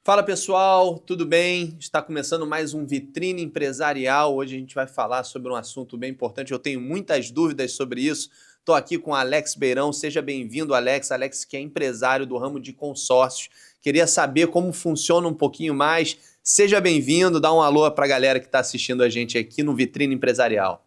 Fala pessoal, tudo bem? Está começando mais um Vitrine Empresarial. Hoje a gente vai falar sobre um assunto bem importante. Eu tenho muitas dúvidas sobre isso. Estou aqui com o Alex Beirão. Seja bem-vindo, Alex. Alex, que é empresário do ramo de consórcios. Queria saber como funciona um pouquinho mais. Seja bem-vindo, dá um alô para a galera que está assistindo a gente aqui no Vitrine Empresarial.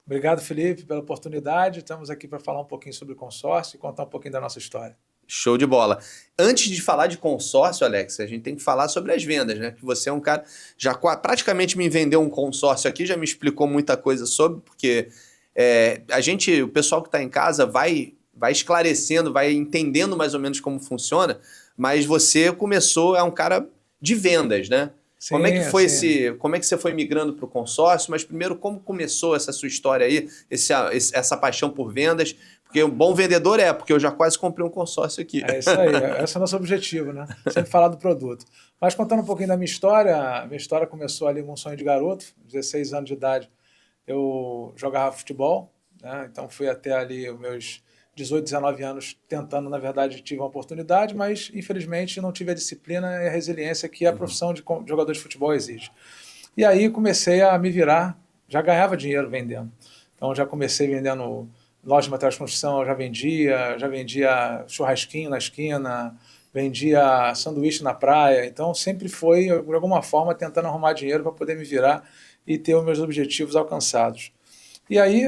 Obrigado, Felipe, pela oportunidade. Estamos aqui para falar um pouquinho sobre consórcio e contar um pouquinho da nossa história. Show de bola. Antes de falar de consórcio, Alex, a gente tem que falar sobre as vendas, né? Que você é um cara, já praticamente me vendeu um consórcio aqui, já me explicou muita coisa sobre, porque o pessoal que está em casa vai esclarecendo, vai entendendo mais ou menos como funciona, mas você começou, é um cara de vendas, né? Como é que Sim, foi sim. como é que você foi migrando para o consórcio? Mas primeiro, como começou essa sua história aí, essa paixão por vendas? Porque um bom vendedor porque eu já quase comprei um consórcio aqui. É isso aí. Esse é o nosso objetivo, né? Sempre falar do produto. Mas contando um pouquinho da minha história começou ali com um sonho de garoto, 16 anos de idade. Eu jogava futebol, né? Então fui até ali os meus 18, 19 anos tentando, na verdade, tive uma oportunidade, mas infelizmente não tive a disciplina e a resiliência que a profissão de jogador de futebol exige. E aí comecei a me virar, já ganhava dinheiro vendendo. Então já comecei vendendo loja de materiais de construção, já vendia churrasquinho na esquina, vendia sanduíche na praia. Então sempre foi, de alguma forma, tentando arrumar dinheiro para poder me virar e ter os meus objetivos alcançados. E aí,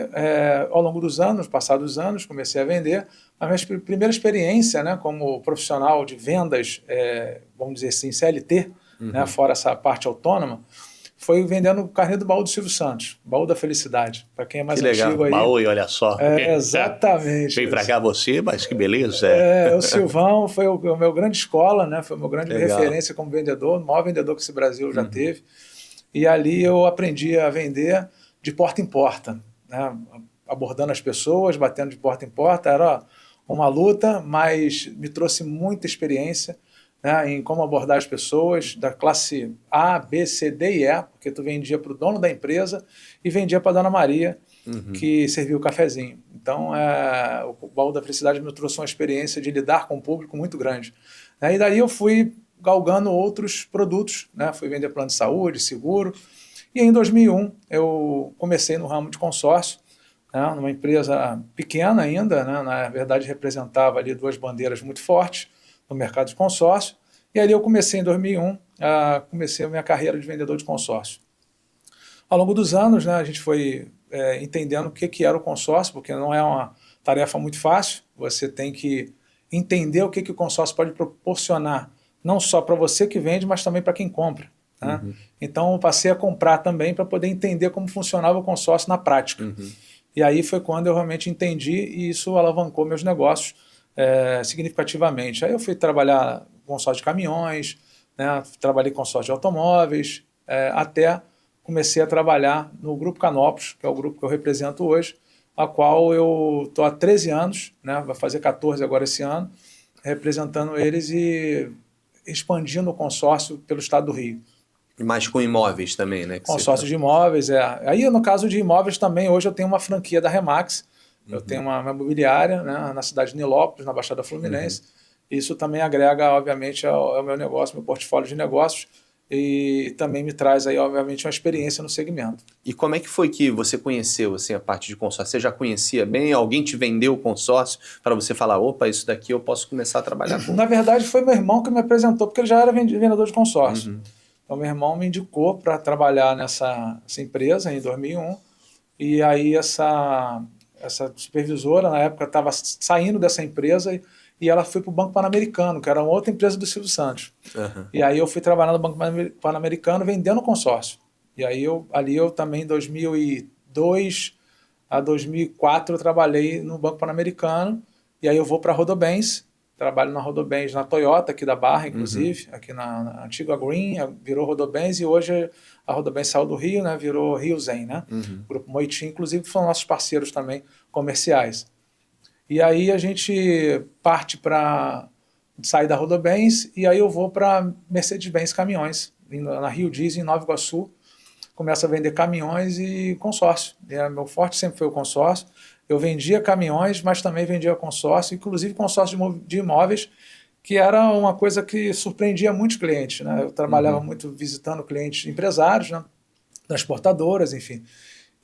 ao longo dos anos, passados os anos, comecei a vender. A minha primeira experiência, né, como profissional de vendas, vamos dizer assim, CLT, né, fora essa parte autônoma, foi vendendo o carnê do baú do Silvio Santos, baú da felicidade. Para quem é Que mais legal. antigo aí. Baú, e olha só. Exatamente. Vem pra cá você, mas que beleza. O Silvão foi o meu grande escola, né? Foi o meu grande Legal. referência como vendedor, o maior vendedor que esse Brasil já teve. E ali eu aprendi a vender de porta em porta, né? Abordando as pessoas, batendo de porta em porta. Era uma luta, mas me trouxe muita experiência, né, em como abordar as pessoas da classe A, B, C, D e E, porque tu vendia para o dono da empresa e vendia para a Dona Maria, que servia o cafezinho. Então, o Baú da Felicidade me trouxe uma experiência de lidar com um público muito grande. E daí eu fui galgando outros produtos, né, fui vender plano de saúde, seguro, e em 2001 eu comecei no ramo de consórcio, né, numa empresa pequena ainda, né, na verdade representava ali duas bandeiras muito fortes no mercado de consórcio, e ali eu comecei em 2001, comecei a minha carreira de vendedor de consórcio. Ao longo dos anos, né, a gente foi entendendo o que era o consórcio, porque não é uma tarefa muito fácil, você tem que entender o que o consórcio pode proporcionar, não só para você que vende, mas também para quem compra. Né? Então eu passei a comprar também para poder entender como funcionava o consórcio na prática. E aí foi quando eu realmente entendi e isso alavancou meus negócios significativamente. Aí eu fui trabalhar com consórcio de caminhões, né? Trabalhei com consórcio de automóveis, até comecei a trabalhar no Grupo Canopus, que é o grupo que eu represento hoje, a qual eu estou há 13 anos, né? Vai fazer 14 agora esse ano, representando eles e expandindo o consórcio pelo estado do Rio. Mas com imóveis também, né? Consórcio de imóveis, Aí, no caso de imóveis também, hoje eu tenho uma franquia da Remax, eu tenho uma imobiliária, né, na cidade de Nilópolis, na Baixada Fluminense. Isso também agrega, obviamente, ao meu negócio, meu portfólio de negócios, e também me traz aí, obviamente, uma experiência no segmento. E como é que foi que você conheceu assim, a parte de consórcio? Você já conhecia bem? Alguém te vendeu o consórcio para você falar, opa, isso daqui eu posso começar a trabalhar com? Na verdade, foi meu irmão que me apresentou, porque ele já era vendedor de consórcio. Então, meu irmão me indicou para trabalhar nessa empresa em 2001, e aí essa supervisora, na época, estava saindo dessa empresa e ela foi para o Banco Pan-Americano, que era uma outra empresa do Silvio Santos. E aí eu fui trabalhar no Banco Pan-Americano vendendo consórcio. E aí eu também, em 2002 a 2004, eu trabalhei no Banco Pan-Americano, e aí eu vou para a Rodobens, trabalho na Rodobens, na Toyota, aqui da Barra, inclusive, aqui na antiga Green, virou Rodobens, e hoje a Rodobens saiu do Rio, né, virou Rio Zen, né? Grupo Moitim, inclusive, são nossos parceiros também comerciais. E aí a gente parte para sair da Rodobens, e aí eu vou para Mercedes-Benz Caminhões, na Rio Diesel, em Nova Iguaçu, começo a vender caminhões e consórcio. Meu forte sempre foi o consórcio. Eu vendia caminhões, mas também vendia consórcio, inclusive consórcio de imóveis, que era uma coisa que surpreendia muitos clientes, né? Eu trabalhava muito visitando clientes empresários, né? Transportadoras, enfim.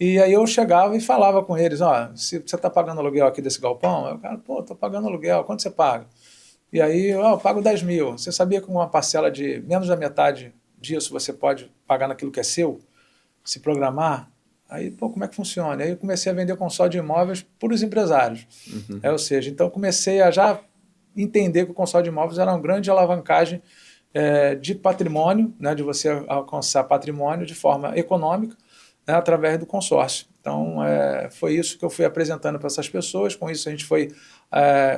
E aí eu chegava e falava com eles, se você está pagando aluguel aqui desse galpão, eu, cara, pô, estou pagando aluguel, quanto você paga? E aí, eu pago 10 mil. Você sabia que com uma parcela de menos da metade disso você pode pagar naquilo que é seu? Se programar? Aí, pô, como é que funciona? Aí eu comecei a vender consórcio de imóveis para os empresários. Ou seja, então comecei a já entender que o consórcio de imóveis era uma grande alavancagem de patrimônio, né, de você alcançar patrimônio de forma econômica, né, através do consórcio. Então, foi isso que eu fui apresentando para essas pessoas. Com isso, a gente foi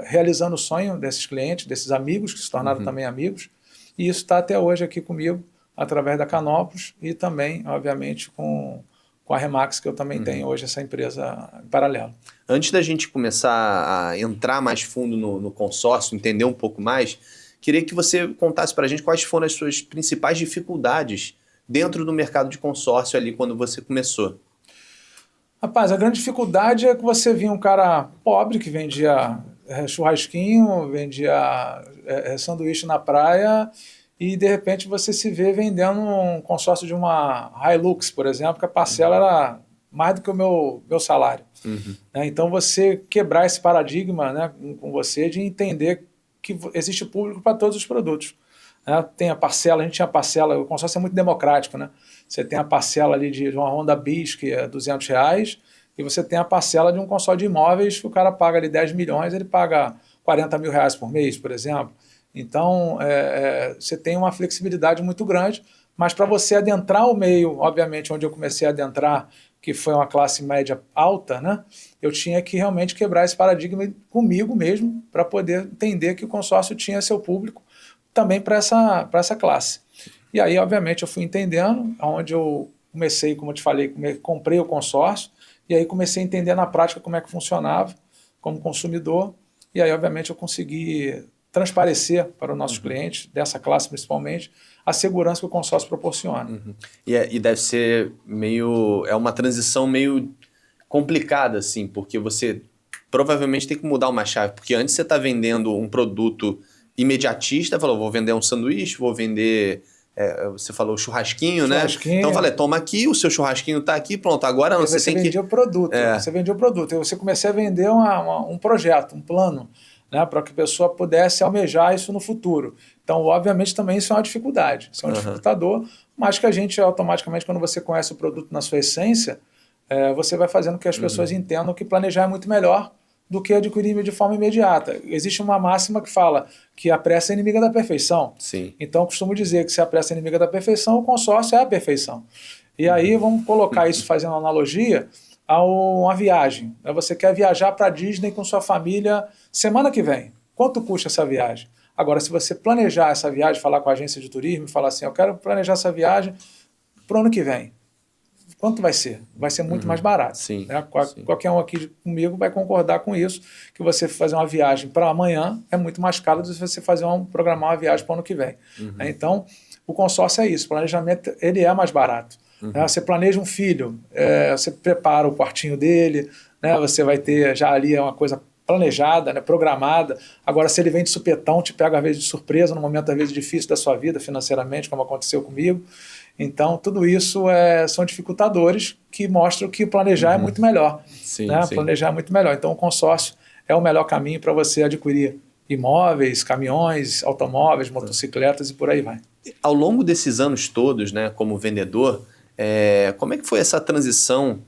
realizando o sonho desses clientes, desses amigos, que se tornaram também amigos. E isso está até hoje aqui comigo, através da Canopus e também, obviamente, com a Remax, que eu também tenho hoje essa empresa em paralelo. Antes da gente começar a entrar mais fundo no consórcio, entender um pouco mais, queria que você contasse para a gente quais foram as suas principais dificuldades dentro do mercado de consórcio ali quando você começou. Rapaz, a grande dificuldade é que você via um cara pobre que vendia churrasquinho, vendia sanduíche na praia e, de repente, você se vê vendendo um consórcio de uma Hilux, por exemplo, que a parcela era mais do que o meu salário. Então, você quebrar esse paradigma, né, com você de entender que existe público para todos os produtos. Tem a parcela, a gente tinha a parcela, o consórcio é muito democrático, né? Você tem a parcela ali de uma Honda Bis, que é R$200, e você tem a parcela de um consórcio de imóveis que o cara paga ali 10 milhões, ele paga R$40 mil por mês, por exemplo. Então, você tem uma flexibilidade muito grande, mas para você adentrar o meio, obviamente, onde eu comecei a adentrar, que foi uma classe média alta, né? Eu tinha que realmente quebrar esse paradigma comigo mesmo, para poder entender que o consórcio tinha seu público também para essa classe. E aí, obviamente, eu fui entendendo, onde eu comecei, como eu te falei, comprei o consórcio, e aí comecei a entender na prática como é que funcionava como consumidor, e aí, obviamente, eu consegui transparecer para os nossos clientes, dessa classe principalmente, a segurança que o consórcio proporciona. E deve ser uma transição meio complicada, assim, porque você provavelmente tem que mudar uma chave, porque antes você está vendendo um produto imediatista, falou, vou vender um sanduíche, vou vender, você falou churrasquinho, né? Então eu falei, toma aqui, o seu churrasquinho está aqui, pronto, agora não, você vendia o produto, você vendia o produto, e você comecei a vender um projeto, um plano, né, para que a pessoa pudesse almejar isso no futuro. Então, obviamente, também isso é uma dificuldade, isso é um dificultador, mas que a gente automaticamente, quando você conhece o produto na sua essência, você vai fazendo com que as pessoas entendam que planejar é muito melhor do que adquirir de forma imediata. Existe uma máxima que fala que a pressa é inimiga da perfeição. Sim. Então, eu costumo dizer que se a pressa é inimiga da perfeição, o consórcio é a perfeição. E aí, vamos colocar isso fazendo uma analogia a uma viagem. Você quer viajar para a Disney com sua família semana que vem. Quanto custa essa viagem? Agora, se você planejar essa viagem, falar com a agência de turismo e falar assim, eu quero planejar essa viagem para o ano que vem. Quanto vai ser? Vai ser muito mais barato. Sim, né? Qualquer um aqui comigo vai concordar com isso, que você fazer uma viagem para amanhã é muito mais caro do que você programar uma viagem para o ano que vem. Então, o consórcio é isso. O planejamento ele é mais barato. Você planeja um filho, você prepara o quartinho dele, né? Você vai ter já ali uma coisa planejada, né? Programada. Agora, se ele vem de supetão, te pega às vezes de surpresa, num momento às vezes difícil da sua vida financeiramente, como aconteceu comigo. Então, tudo isso são dificultadores que mostram que planejar é muito melhor. Sim, né? sim. Planejar é muito melhor. Então, o consórcio é o melhor caminho para você adquirir imóveis, caminhões, automóveis, motocicletas e por aí vai. Ao longo desses anos todos, né, como vendedor, como é que foi essa transição?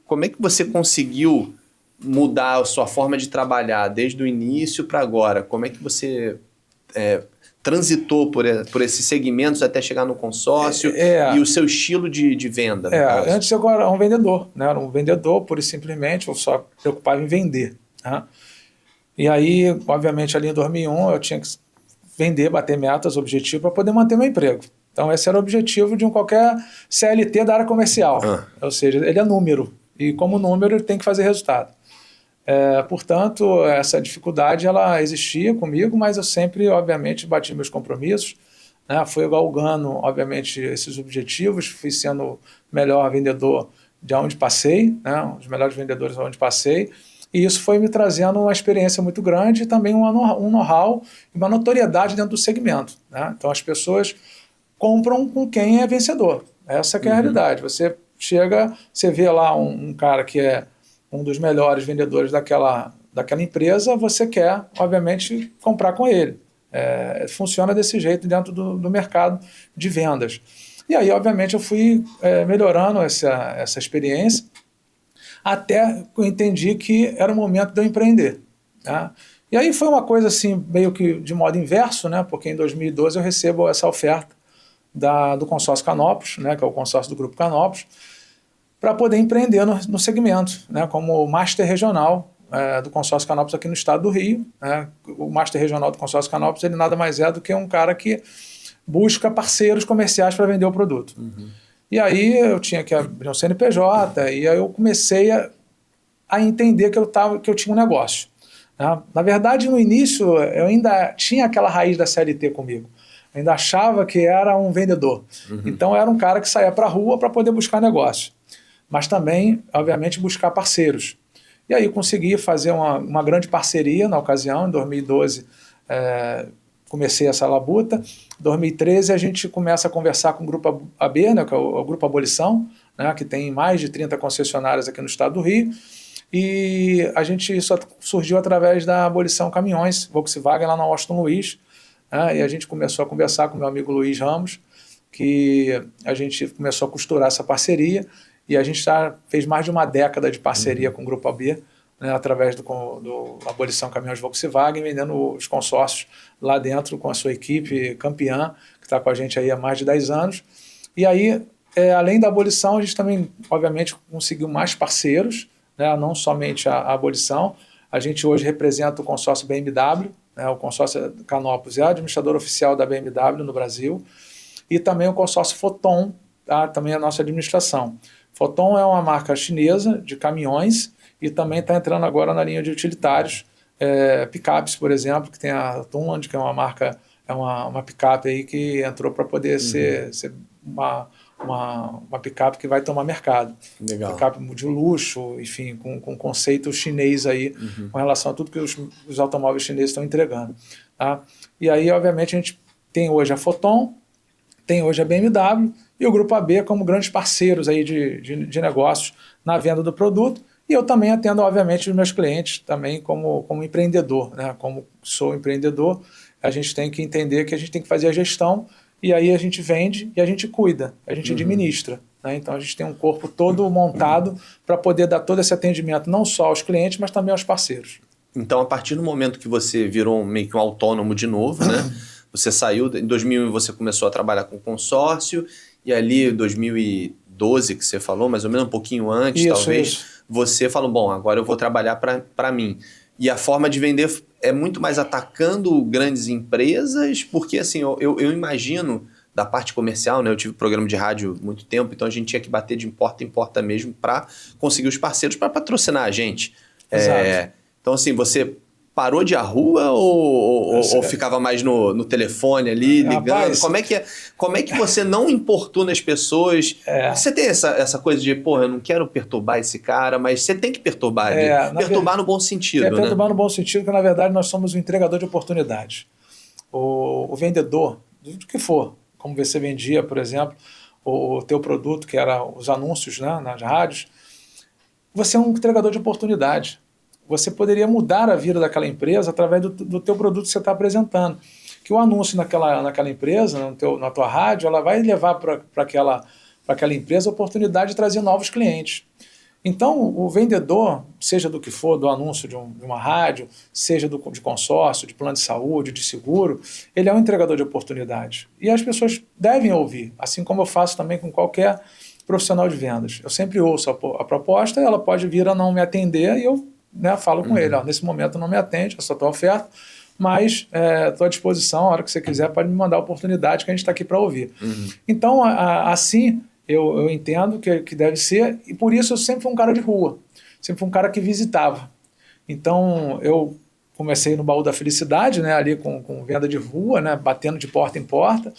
Como é que você conseguiu mudar a sua forma de trabalhar desde o início para agora? Como é que você transitou por esses segmentos até chegar no consórcio e o seu estilo de venda? Antes eu era um vendedor, né? Era um vendedor, pura e simplesmente, eu só me preocupava em vender. Né? E aí, obviamente, ali em 2001, eu tinha que vender, bater metas, objetivos, para poder manter meu emprego. Então, esse era o objetivo de qualquer CLT da área comercial. Ou seja, ele é número. E como número, ele tem que fazer resultado. Portanto, essa dificuldade ela existia comigo, mas eu sempre, obviamente, bati meus compromissos. Né? Fui galgando, obviamente, esses objetivos. Fui sendo o melhor vendedor de onde passei, né? Um dos melhores vendedores de onde passei. E isso foi me trazendo uma experiência muito grande e também um know-how e uma notoriedade dentro do segmento, né? Então as pessoas compram com quem é vencedor. Essa que é a realidade. Você chega, você vê lá um cara que é um dos melhores vendedores daquela empresa, você quer, obviamente, comprar com ele. Funciona desse jeito dentro do mercado de vendas. E aí, obviamente, eu fui melhorando essa experiência, até eu entendi que era o momento de eu empreender, né? E aí foi uma coisa assim, meio que de modo inverso, né? Porque em 2012 eu recebo essa oferta do consórcio Canopus, né? Que é o consórcio do Grupo Canopus, para poder empreender no segmento, né? Como Master Regional do consórcio Canopus aqui no estado do Rio, né? O Master Regional do consórcio Canopus, ele nada mais é do que um cara que busca parceiros comerciais para vender o produto. E aí eu tinha que abrir um CNPJ, e aí eu comecei a entender que eu tinha um negócio, né? Na verdade, no início, eu ainda tinha aquela raiz da CLT comigo. Eu ainda achava que era um vendedor. Então, eu era um cara que saía para a rua para poder buscar negócio. Mas também, obviamente, buscar parceiros. E aí consegui fazer uma grande parceria na ocasião, em 2012, comecei essa labuta. Em 2013 a gente começa a conversar com o Grupo AB, né, que é o Grupo Abolição, né, que tem mais de 30 concessionárias aqui no estado do Rio, e isso surgiu através da Abolição Caminhões, Volkswagen, lá na Washington Luiz, né, e a gente começou a conversar com o meu amigo Luiz Ramos, que a gente começou a costurar essa parceria, e a gente já fez mais de uma década de parceria com o Grupo AB, né, através do Abolição Caminhões Volkswagen, vendendo os consórcios lá dentro com a sua equipe campeã, que está com a gente aí há mais de 10 anos. E aí, além da abolição, a gente também, obviamente, conseguiu mais parceiros, né, não somente a abolição. A gente hoje representa o consórcio BMW, né, o consórcio Canopus é a administradora oficial da BMW no Brasil, e também o consórcio Foton, tá, também é a nossa administração. Foton é uma marca chinesa de caminhões, e também está entrando agora na linha de utilitários, picapes, por exemplo, que tem a Tunland, que é uma marca, uma picape aí que entrou para poder ser uma picape que vai tomar mercado. Legal. Picape de luxo, enfim, com conceito chinês aí, com relação a tudo que os automóveis chineses estão entregando. Tá? E aí, obviamente, a gente tem hoje a Foton, tem hoje a BMW e o Grupo AB como grandes parceiros aí de negócios na venda do produto. E eu também atendo, obviamente, os meus clientes também como empreendedor, né? Como sou empreendedor, a gente tem que entender que a gente tem que fazer a gestão, e aí a gente vende e a gente cuida, a gente administra, né? Então a gente tem um corpo todo montado para poder dar todo esse atendimento, não só aos clientes, mas também aos parceiros. Então, a partir do momento que você virou meio que um autônomo de novo, né? Você saiu, em 2001 você começou a trabalhar com consórcio, e ali em 2012 que você falou, mais ou menos um pouquinho antes, talvez, você falou, bom, agora eu vou trabalhar para mim. E a forma de vender é muito mais atacando grandes empresas, porque assim, eu imagino, da parte comercial, né? Eu tive programa de rádio há muito tempo, então a gente tinha que bater de porta em porta mesmo para conseguir os parceiros para patrocinar a gente. Então assim, você parou de ir à rua ou ficava mais no telefone ali, ligando? Rapaz, como é que você não importuna as pessoas? Você tem essa coisa de, eu não quero perturbar esse cara, mas você tem que perturbar. Perturbar no bom sentido, né? Perturbar no bom sentido, porque na verdade nós somos um entregador de oportunidades. O vendedor, do que for, como você vendia, por exemplo, o teu produto, que era os anúncios, né, nas rádios, você é um entregador de oportunidade. Você poderia mudar a vida daquela empresa através do teu produto que você está apresentando. Que o anúncio naquela empresa, na tua rádio, ela vai levar para aquela empresa a oportunidade de trazer novos clientes. Então, o vendedor, seja do que for, do anúncio de uma rádio, seja de consórcio, de plano de saúde, de seguro, ele é um entregador de oportunidade. E as pessoas devem ouvir, assim como eu faço também com qualquer profissional de vendas. Eu sempre ouço a proposta, ela pode vir a não me atender e eu falo com ele, nesse momento não me atende, essa tua oferta, mas estou à disposição, a hora que você quiser pode me mandar a oportunidade que a gente está aqui para ouvir. Então, assim, eu entendo que deve ser, e por isso eu sempre fui um cara de rua, sempre fui um cara que visitava. Então, eu comecei no Baú da Felicidade, né, ali com venda de rua, né, batendo de porta em porta,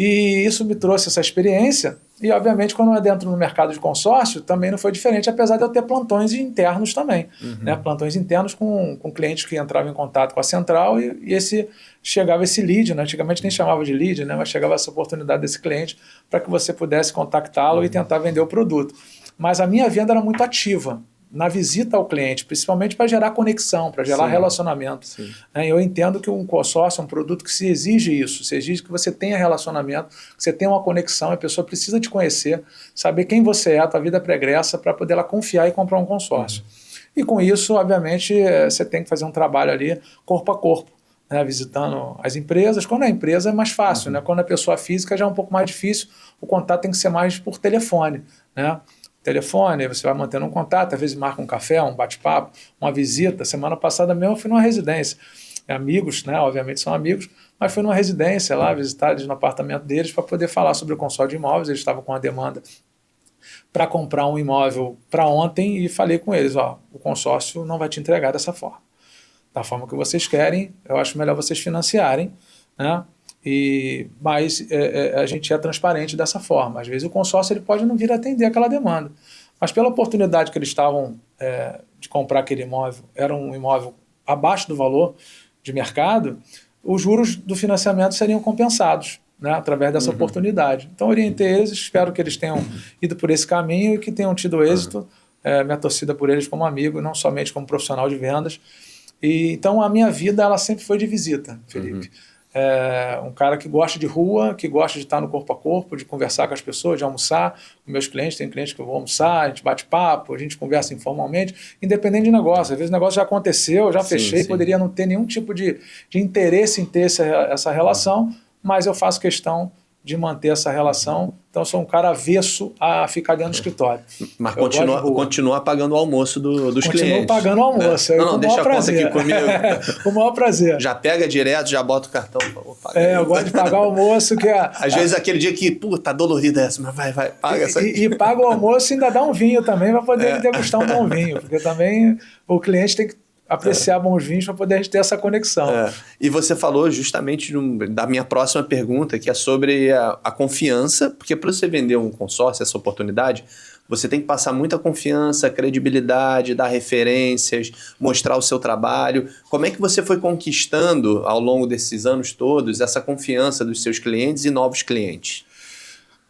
E isso me trouxe essa experiência. E, obviamente, quando eu adentro no mercado de consórcio, também não foi diferente, apesar de eu ter plantões internos também. Né? Plantões internos com clientes que entravam em contato com a central e chegava esse lead, né? Antigamente nem chamava de lead, né? Mas chegava essa oportunidade desse cliente para que você pudesse contactá-lo e tentar vender o produto. Mas a minha venda era muito ativa na visita ao cliente, principalmente para gerar conexão, para gerar relacionamento. Eu entendo que um consórcio é um produto que se exige isso, se exige que você tenha relacionamento, que você tenha uma conexão, a pessoa precisa te conhecer, saber quem você é, a tua vida pregressa, para poder ela confiar e comprar um consórcio. E com isso, obviamente, você tem que fazer um trabalho ali corpo a corpo, né, visitando as empresas. Quando é empresa é mais fácil, né? Quando é pessoa física já é um pouco mais difícil, o contato tem que ser mais por telefone, né? Telefone, você vai mantendo um contato, às vezes marca um café, um bate-papo, uma visita. Semana passada mesmo eu fui numa residência. Amigos, né? Obviamente são amigos, mas fui numa residência lá, visitar eles no apartamento deles para poder falar sobre o consórcio de imóveis. Eles estavam com uma demanda para comprar um imóvel para ontem e falei com eles, o consórcio não vai te entregar dessa forma. Da forma que vocês querem, eu acho melhor vocês financiarem, né? Mas a gente é transparente dessa forma. Às vezes o consórcio ele pode não vir atender aquela demanda, mas pela oportunidade que eles estavam de comprar aquele imóvel, era um imóvel abaixo do valor de mercado, os juros do financiamento seriam compensados, né, através dessa oportunidade. Então orientei eles, espero que eles tenham ido por esse caminho e que tenham tido êxito. Minha torcida por eles como amigo, não somente como profissional de vendas. Então a minha vida ela sempre foi de visita, Felipe. Um cara que gosta de rua, que gosta de estar no corpo a corpo, de conversar com as pessoas, de almoçar com meus clientes. Tem clientes que eu vou almoçar, a gente bate papo, a gente conversa informalmente, independente de negócio. Às vezes o negócio já aconteceu, eu já fechei, poderia não ter nenhum tipo de interesse em ter essa relação, mas eu faço questão de manter essa relação. Então eu sou um cara avesso a ficar dentro do escritório. Mas continua pagando o almoço dos clientes. Continuo pagando o almoço. Né? Não, deixa a conta aqui comigo. Com o maior prazer. Já pega direto, já bota o cartão. Eu gosto de pagar o almoço. Às vezes aquele dia que, tá dolorida essa, mas vai, paga essa aqui. E paga o almoço e ainda dá um vinho também para poder degustar um bom vinho. Porque também o cliente tem que apreciar bons vinhos para poder ter essa conexão. E você falou justamente da minha próxima pergunta, que é sobre a confiança, porque para você vender um consórcio, essa oportunidade, você tem que passar muita confiança, credibilidade, dar referências, mostrar o seu trabalho. Como é que você foi conquistando, ao longo desses anos todos, essa confiança dos seus clientes e novos clientes?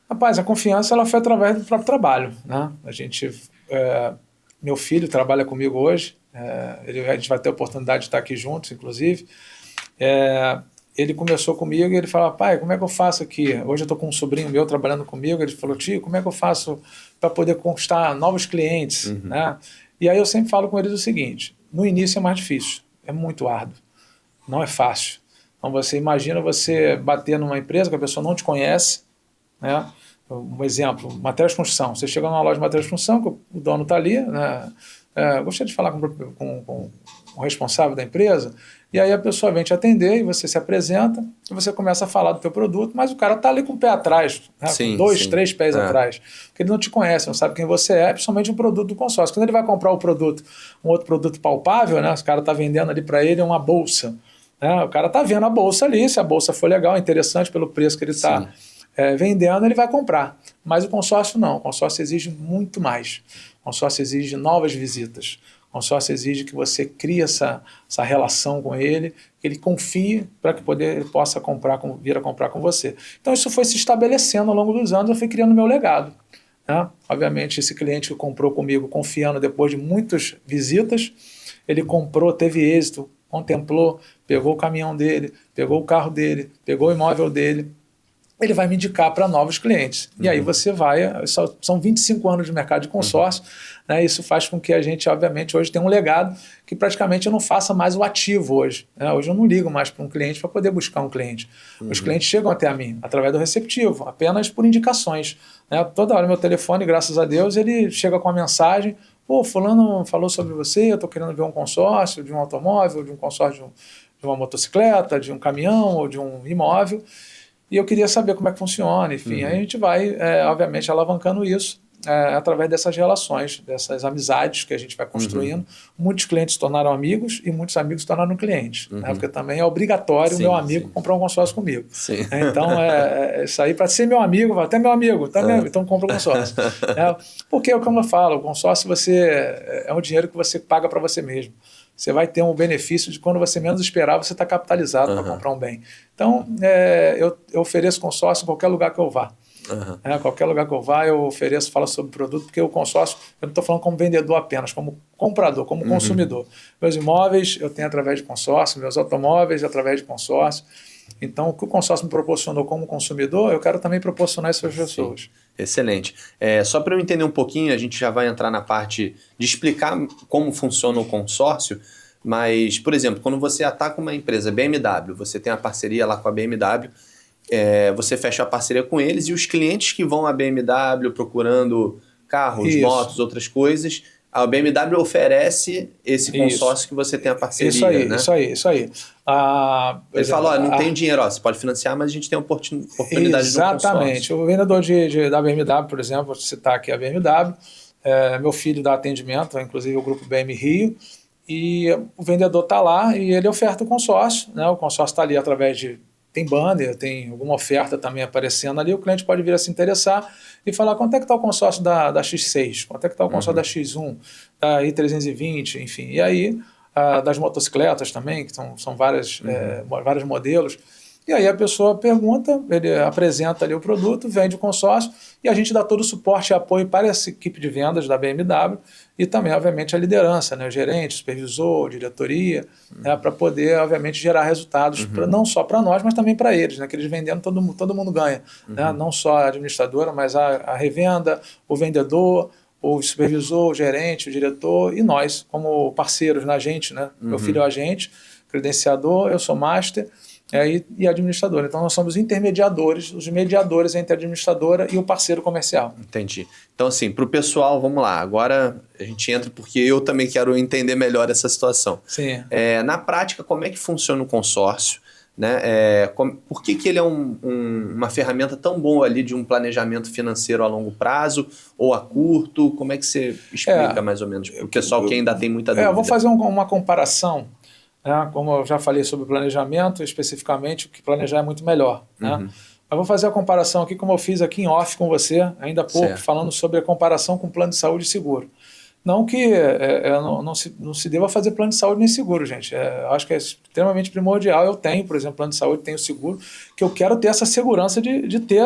Rapaz, a confiança ela foi através do próprio trabalho, né? Meu filho trabalha comigo hoje, a gente vai ter a oportunidade de estar aqui juntos, inclusive. Ele começou comigo e ele falou, pai, como é que eu faço aqui? Hoje eu estou com um sobrinho meu trabalhando comigo, ele falou, tio, como é que eu faço para poder conquistar novos clientes? Né? E aí eu sempre falo com eles o seguinte, no início é mais difícil, é muito árduo, não é fácil. Então você imagina você bater numa empresa que a pessoa não te conhece, né? Um exemplo, materiais de construção. Você chega numa loja de materiais de construção, que o dono está ali, né? Gostaria de falar com o responsável da empresa, e aí a pessoa vem te atender e você se apresenta e você começa a falar do teu produto, mas o cara está ali com o pé atrás, né? Com 2, 3 pés atrás, porque ele não te conhece, não sabe quem você é, principalmente um produto do consórcio. Quando ele vai comprar o produto, um outro produto palpável, né? O cara está vendendo ali para ele uma bolsa, né? O cara está vendo a bolsa ali, se a bolsa for legal, interessante pelo preço que ele está vendendo, ele vai comprar. Mas o consórcio não, o consórcio exige muito mais. O consórcio exige novas visitas. O consórcio exige que você crie essa relação com ele, que ele confie para que ele possa vir a comprar com você. Então isso foi se estabelecendo ao longo dos anos, eu fui criando meu legado. Né? Obviamente esse cliente que comprou comigo, confiando depois de muitas visitas, ele comprou, teve êxito, contemplou, pegou o caminhão dele, pegou o carro dele, pegou o imóvel dele, ele vai me indicar para novos clientes. E aí você são 25 anos de mercado de consórcio, né? Isso faz com que a gente, obviamente, hoje tenha um legado que praticamente eu não faça mais o ativo hoje. Né? Hoje eu não ligo mais para um cliente para poder buscar um cliente. Os clientes chegam até a mim através do receptivo, apenas por indicações. Né? Toda hora meu telefone, graças a Deus, ele chega com a mensagem, fulano falou sobre você, eu estou querendo ver um consórcio de um automóvel, de um consórcio de uma motocicleta, de um caminhão ou de um imóvel, e eu queria saber como é que funciona, enfim. Aí a gente vai, obviamente, alavancando isso através dessas relações, dessas amizades que a gente vai construindo. Muitos clientes se tornaram amigos e muitos amigos se tornaram clientes, né? Porque também é obrigatório o meu amigo comprar um consórcio comigo. Então, isso aí, para ser meu amigo, até meu amigo, então compra um consórcio. Porque, como eu falo, o consórcio é um dinheiro que você paga para você mesmo. Você vai ter um benefício de quando você menos esperar, você está capitalizado para comprar um bem. Então, eu ofereço consórcio em qualquer lugar que eu vá. Qualquer lugar que eu vá, eu ofereço, falo sobre o produto, porque o consórcio, eu não estou falando como vendedor apenas, como comprador, como consumidor. Meus imóveis eu tenho através de consórcio, meus automóveis através de consórcio. Então, o que o consórcio me proporcionou como consumidor, eu quero também proporcionar isso às pessoas. Excelente. Só para eu entender um pouquinho, a gente já vai entrar na parte de explicar como funciona o consórcio, mas, por exemplo, quando você ataca uma empresa, BMW, você tem a parceria lá com a BMW, você fecha a parceria com eles e os clientes que vão à BMW procurando carros, motos, outras coisas, a BMW oferece esse consórcio que você tem a parceria. Isso aí. Ele fala, não tem dinheiro, você pode financiar, mas a gente tem a oportunidade de um consórcio. Exatamente. O vendedor da BMW, por exemplo, vou citar aqui a BMW, meu filho dá atendimento, inclusive o grupo BM Rio, e o vendedor está lá e ele oferta o consórcio, né? O consórcio está ali através de... Tem banner, tem alguma oferta também aparecendo ali, o cliente pode vir a se interessar e falar quanto é que está o consórcio da X6, quanto é que está o consórcio da X1, da I320, enfim. E aí, das motocicletas também, que são vários modelos. E aí a pessoa pergunta, ele apresenta ali o produto, vende o consórcio e a gente dá todo o suporte e apoio para essa equipe de vendas da BMW e também, obviamente, a liderança, né? O gerente, o supervisor, diretoria, né? Para poder, obviamente, gerar resultados, não só para nós, mas também para eles, né? Que eles vendendo, todo mundo ganha. Né? Não só a administradora, mas a revenda, o vendedor, o supervisor, o gerente, o diretor e nós, como parceiros na gente, né? Meu filho é o agente, credenciador, eu sou master, e administradora. Então, nós somos intermediadores, os mediadores entre a administradora e o parceiro comercial. Entendi. Então, assim, para o pessoal, vamos lá. Agora a gente entra porque eu também quero entender melhor essa situação. Sim. Na prática, como é que funciona o consórcio? Né? Por que ele é uma ferramenta tão boa ali de um planejamento financeiro a longo prazo ou a curto? Como é que você explica mais ou menos para o pessoal que ainda tem muita dúvida? Eu vou fazer uma comparação. Como eu já falei sobre planejamento, especificamente, o que planejar é muito melhor. Né? Eu vou fazer a comparação aqui, como eu fiz aqui em off com você, ainda há pouco, falando sobre a comparação com plano de saúde e seguro. Não que não se deva fazer plano de saúde nem seguro, gente. Eu acho que é extremamente primordial. Eu tenho, por exemplo, plano de saúde, tenho seguro, que eu quero ter essa segurança de ter,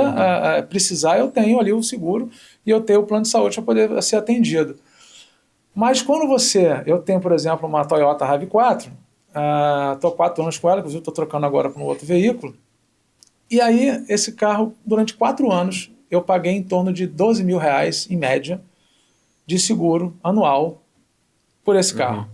precisar, eu tenho ali o seguro e eu tenho o plano de saúde para poder ser atendido. Mas quando eu tenho, por exemplo, uma Toyota RAV4, estou há 4 anos com ela, inclusive estou trocando agora para um outro veículo. E aí, esse carro, durante 4 anos, eu paguei em torno de R$12 mil, em média, de seguro anual por esse carro.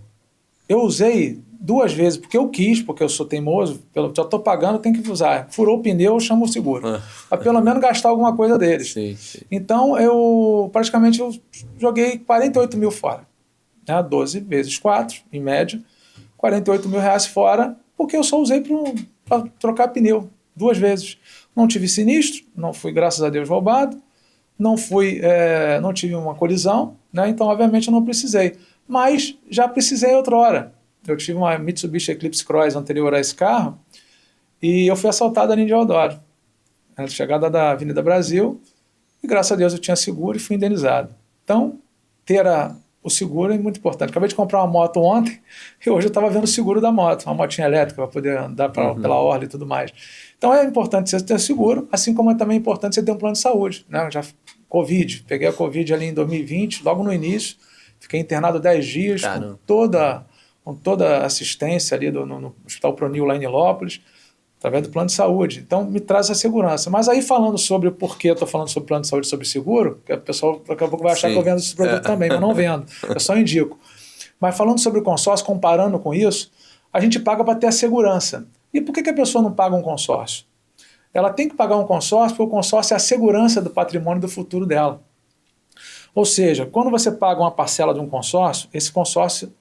Eu usei 2 vezes, porque eu quis, porque eu sou teimoso, já estou pagando, eu tenho que usar. Furou o pneu, eu chamo o seguro. Para pelo menos gastar alguma coisa deles. Sim. Então, eu joguei 48 mil fora. 12 vezes 4, em média. 48 mil reais fora, porque eu só usei para trocar pneu 2 vezes. Não tive sinistro, não fui, graças a Deus, roubado, não tive uma colisão, né? Então, obviamente, eu não precisei. Mas já precisei outra hora. Eu tive uma Mitsubishi Eclipse Cross anterior a esse carro e eu fui assaltado ali em Deodoro, na chegada da Avenida Brasil, e graças a Deus eu tinha seguro e fui indenizado. Então, o seguro é muito importante. Acabei de comprar uma moto ontem e hoje eu estava vendo o seguro da moto, uma motinha elétrica para poder andar pela orla e tudo mais. Então é importante você ter seguro, assim como é também importante você ter um plano de saúde. Né? Peguei a Covid ali em 2020, logo no início, fiquei internado 10 dias com toda a assistência ali no Hospital Pronil lá em Nilópolis, através do plano de saúde. Então, me traz a segurança. Mas aí, falando sobre o porquê eu estou falando sobre plano de saúde e sobre seguro, que o pessoal daqui a pouco vai achar que eu vendo esse produto também, mas não vendo. Eu só indico. Mas falando sobre o consórcio, comparando com isso, a gente paga para ter a segurança. E por que a pessoa não paga um consórcio? Ela tem que pagar um consórcio porque o consórcio é a segurança do patrimônio do futuro dela. Ou seja, quando você paga uma parcela de um consórcio, esse consórcio,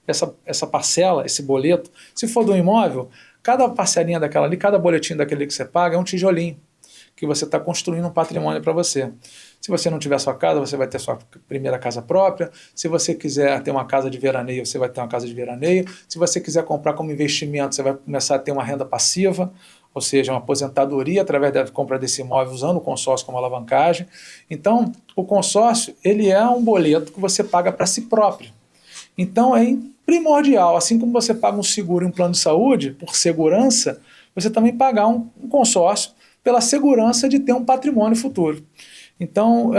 essa parcela, esse boleto, se for do imóvel, cada parcelinha daquela ali, cada boletim daquele que você paga é um tijolinho, que você está construindo um patrimônio para você. Se você não tiver sua casa, você vai ter sua primeira casa própria. Se você quiser ter uma casa de veraneio, você vai ter uma casa de veraneio. Se você quiser comprar como investimento, você vai começar a ter uma renda passiva, ou seja, uma aposentadoria através da compra desse imóvel usando o consórcio como alavancagem. Então, o consórcio, ele é um boleto que você paga para si próprio. Então, é primordial, assim como você paga um seguro e um plano de saúde, por segurança, você também pagar um consórcio pela segurança de ter um patrimônio futuro. Então,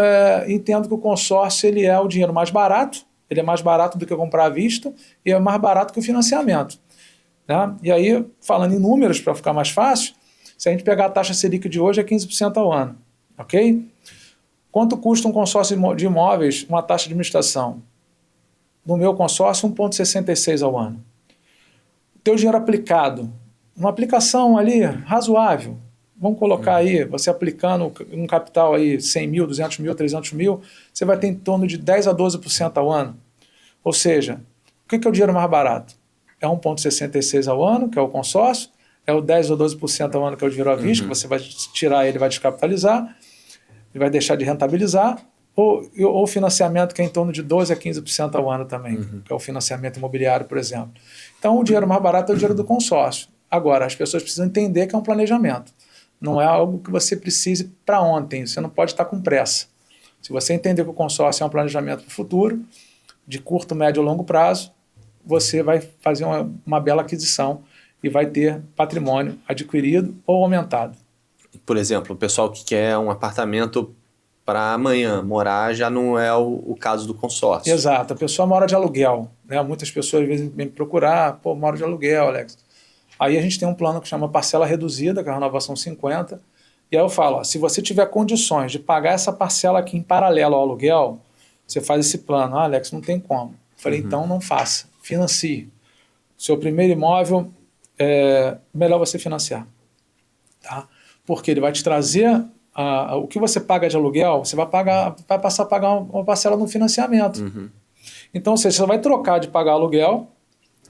entendo que o consórcio ele é o dinheiro mais barato, ele é mais barato do que comprar à vista e é mais barato que o financiamento. Né? E aí, falando em números, para ficar mais fácil, se a gente pegar a taxa Selic de hoje é 15% ao ano. Ok? Quanto custa um consórcio de imóveis, uma taxa de administração? No meu consórcio, 1,66 ao ano. O teu dinheiro aplicado, uma aplicação ali razoável, vamos colocar aí, você aplicando um capital aí 100 mil, 200 mil, 300 mil, você vai ter em torno de 10 a 12% ao ano. Ou seja, o que é o dinheiro mais barato? É 1,66 ao ano, que é o consórcio, é o 10 ou 12% ao ano, que é o dinheiro à vista, que você vai tirar ele, vai descapitalizar, ele vai deixar de rentabilizar, ou financiamento que é em torno de 12 a 15% ao ano também, que é o financiamento imobiliário, por exemplo. Então, o dinheiro mais barato é o dinheiro do consórcio. Agora, as pessoas precisam entender que é um planejamento. Não é algo que você precise para ontem, você não pode estar com pressa. Se você entender que o consórcio é um planejamento para o futuro, de curto, médio ou longo prazo, você vai fazer uma bela aquisição e vai ter patrimônio adquirido ou aumentado. Por exemplo, o pessoal que quer um apartamento para amanhã morar já não é o caso do consórcio. Exato, a pessoa mora de aluguel. Né? Muitas pessoas às vezes vêm me procurar, moro de aluguel, Alex. Aí a gente tem um plano que chama parcela reduzida, que é a renovação 50, e aí eu falo, se você tiver condições de pagar essa parcela aqui em paralelo ao aluguel, você faz esse plano. Alex, não tem como. Eu falei, então não faça, financie. Seu primeiro imóvel, melhor você financiar. Tá? Porque ele vai te trazer o que você paga de aluguel, você vai passar a pagar uma parcela no financiamento. Então, ou seja, você vai trocar de pagar aluguel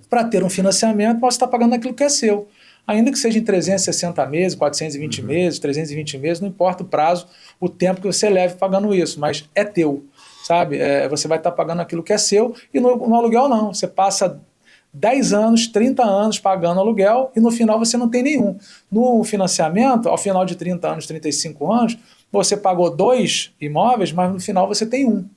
para ter um financiamento, mas você está pagando aquilo que é seu. Ainda que seja em 360 meses, 420 meses, 320 meses, não importa o prazo, o tempo que você leve pagando isso, mas é teu, sabe? Você vai estar pagando aquilo que é seu, e no aluguel não, você passa 10 anos, 30 anos pagando aluguel e no final você não tem nenhum. No financiamento, ao final de 30 anos, 35 anos, você pagou 2 imóveis, mas no final você tem um.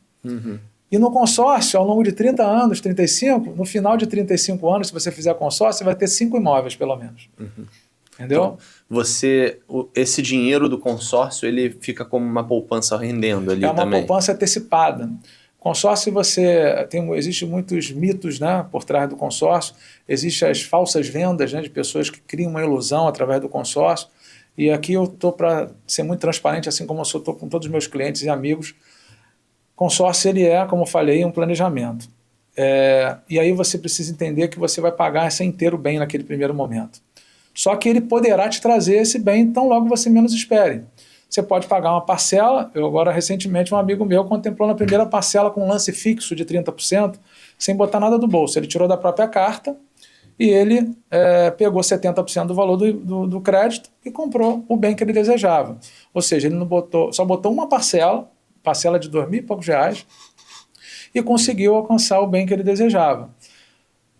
E no consórcio, ao longo de 30 anos, 35, no final de 35 anos, se você fizer consórcio, você vai ter 5 imóveis, pelo menos. Entendeu? Então, esse dinheiro do consórcio, ele fica como uma poupança rendendo ali também. É uma poupança antecipada. Consórcio, existe muitos mitos, né, por trás do consórcio. Existem as falsas vendas, né, de pessoas que criam uma ilusão através do consórcio. E aqui eu estou para ser muito transparente, assim como eu estou com todos os meus clientes e amigos. Consórcio, ele é, como eu falei, um planejamento. E aí você precisa entender que você vai pagar esse inteiro bem naquele primeiro momento. Só que ele poderá te trazer esse bem, então logo você menos espere. Você pode pagar uma parcela. Agora, recentemente, um amigo meu contemplou na primeira parcela com um lance fixo de 30%, sem botar nada do bolso. Ele tirou da própria carta e ele pegou 70% do valor do crédito e comprou o bem que ele desejava. Ou seja, ele só botou uma parcela de R$2.000 e poucos, e conseguiu alcançar o bem que ele desejava.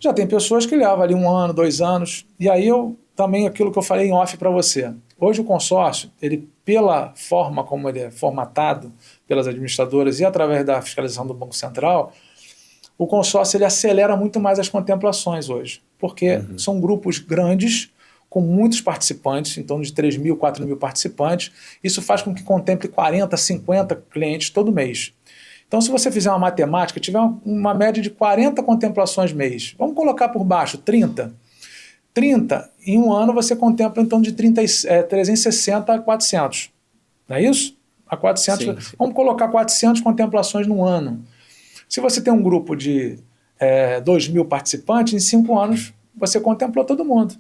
Já tem pessoas que levam ali 1 ano, 2 anos, e aí também aquilo que eu falei em off para você. Hoje o consórcio, ele, pela forma como ele é formatado pelas administradoras e através da fiscalização do Banco Central, o consórcio ele acelera muito mais as contemplações hoje, porque são grupos grandes, com muitos participantes, em torno de 3.000, 4.000 participantes. Isso faz com que contemple 40, 50 clientes todo mês. Então, se você fizer uma matemática, tiver uma média de 40 contemplações mês, vamos colocar por baixo 30. 30, em um ano você contempla em torno de 360 a 400. Não é isso? A 400, sim. Vamos colocar 400 contemplações no ano. Se você tem um grupo de 2.000 participantes, em 5 anos você contemplou todo mundo.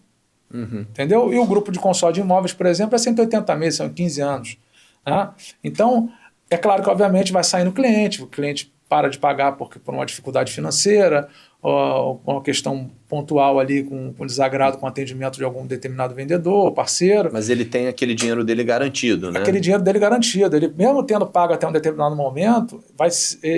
Entendeu? E o grupo de consórcio de imóveis, por exemplo, é 180 meses, são 15 anos. Tá? Então, é claro que obviamente vai sair no cliente, o cliente para de pagar por uma dificuldade financeira, ou uma questão pontual ali com desagrado com o atendimento de algum determinado vendedor ou parceiro. Mas ele tem aquele dinheiro dele garantido, né? Aquele dinheiro dele garantido. Ele, mesmo tendo pago até um determinado momento,